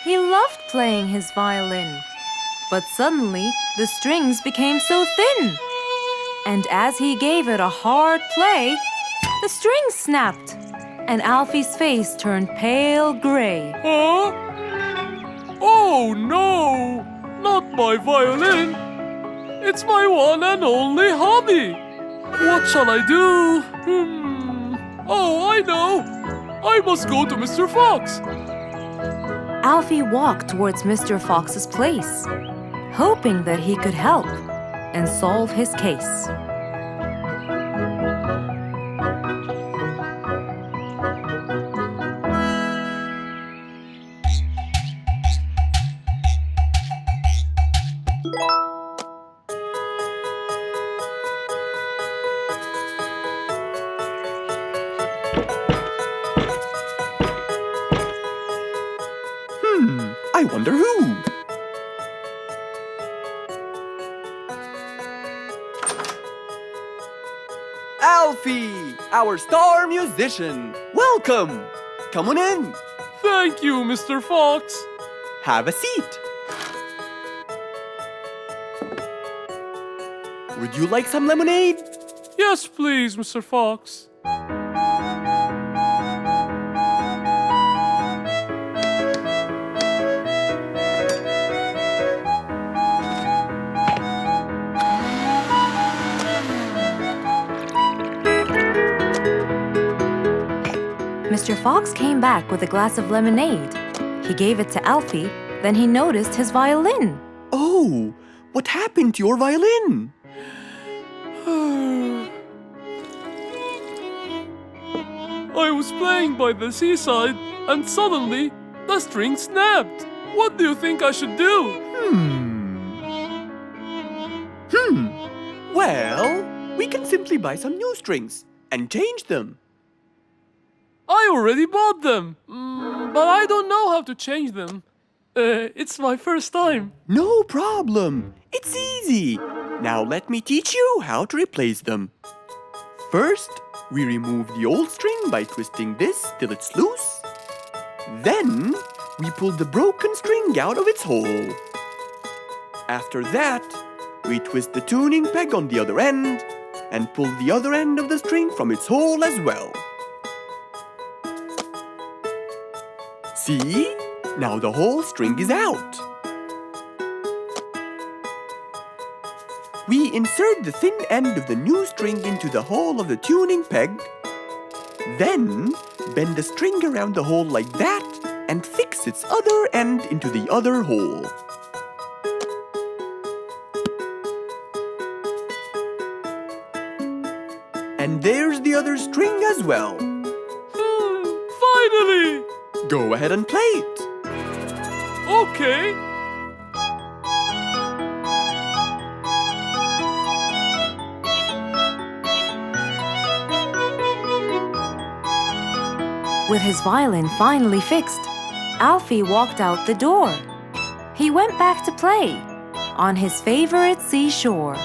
He loved playing his violin, but suddenly the strings became so thin. And as he gave it a hard play, the strings snapped, and Alfie's face turned pale gray. Huh? Oh no! Not my violin! It's my one and only hobby! What shall I do? Oh, I know! I must go to Mr. Fox! Alfie walked towards Mr. Fox's place, hoping that he could help and solve his case. wonder who? Alfie, our star musician. Welcome. Come on in. Thank you, Mr. Fox. Have a seat. Would you like some lemonade? Yes, please, Mr. Fox. Mr. Fox came back with a glass of lemonade. He gave it to Alfie, then he noticed his violin. Oh, what happened to your violin? I was playing by the seaside, and suddenly the string snapped. What do you think I should do? Well, we can simply buy some new strings and change them. I already bought them, but I don't know how to change them. It's my first time. No problem. It's easy. Now let me teach you how to replace them. First, we remove the old string by twisting this till it's loose. Then, we pull the broken string out of its hole. After that, we twist the tuning peg on the other end and pull the other end of the string from its hole as well. See? Now the whole string is out. We insert the thin end of the new string into the hole of the tuning peg. Then, bend the string around the hole like that and fix its other end into the other hole. And there's the other string as well. Finally! Go ahead and play it. Okay. With his violin finally fixed, Alfie walked out the door. He went back to play on his favorite seashore.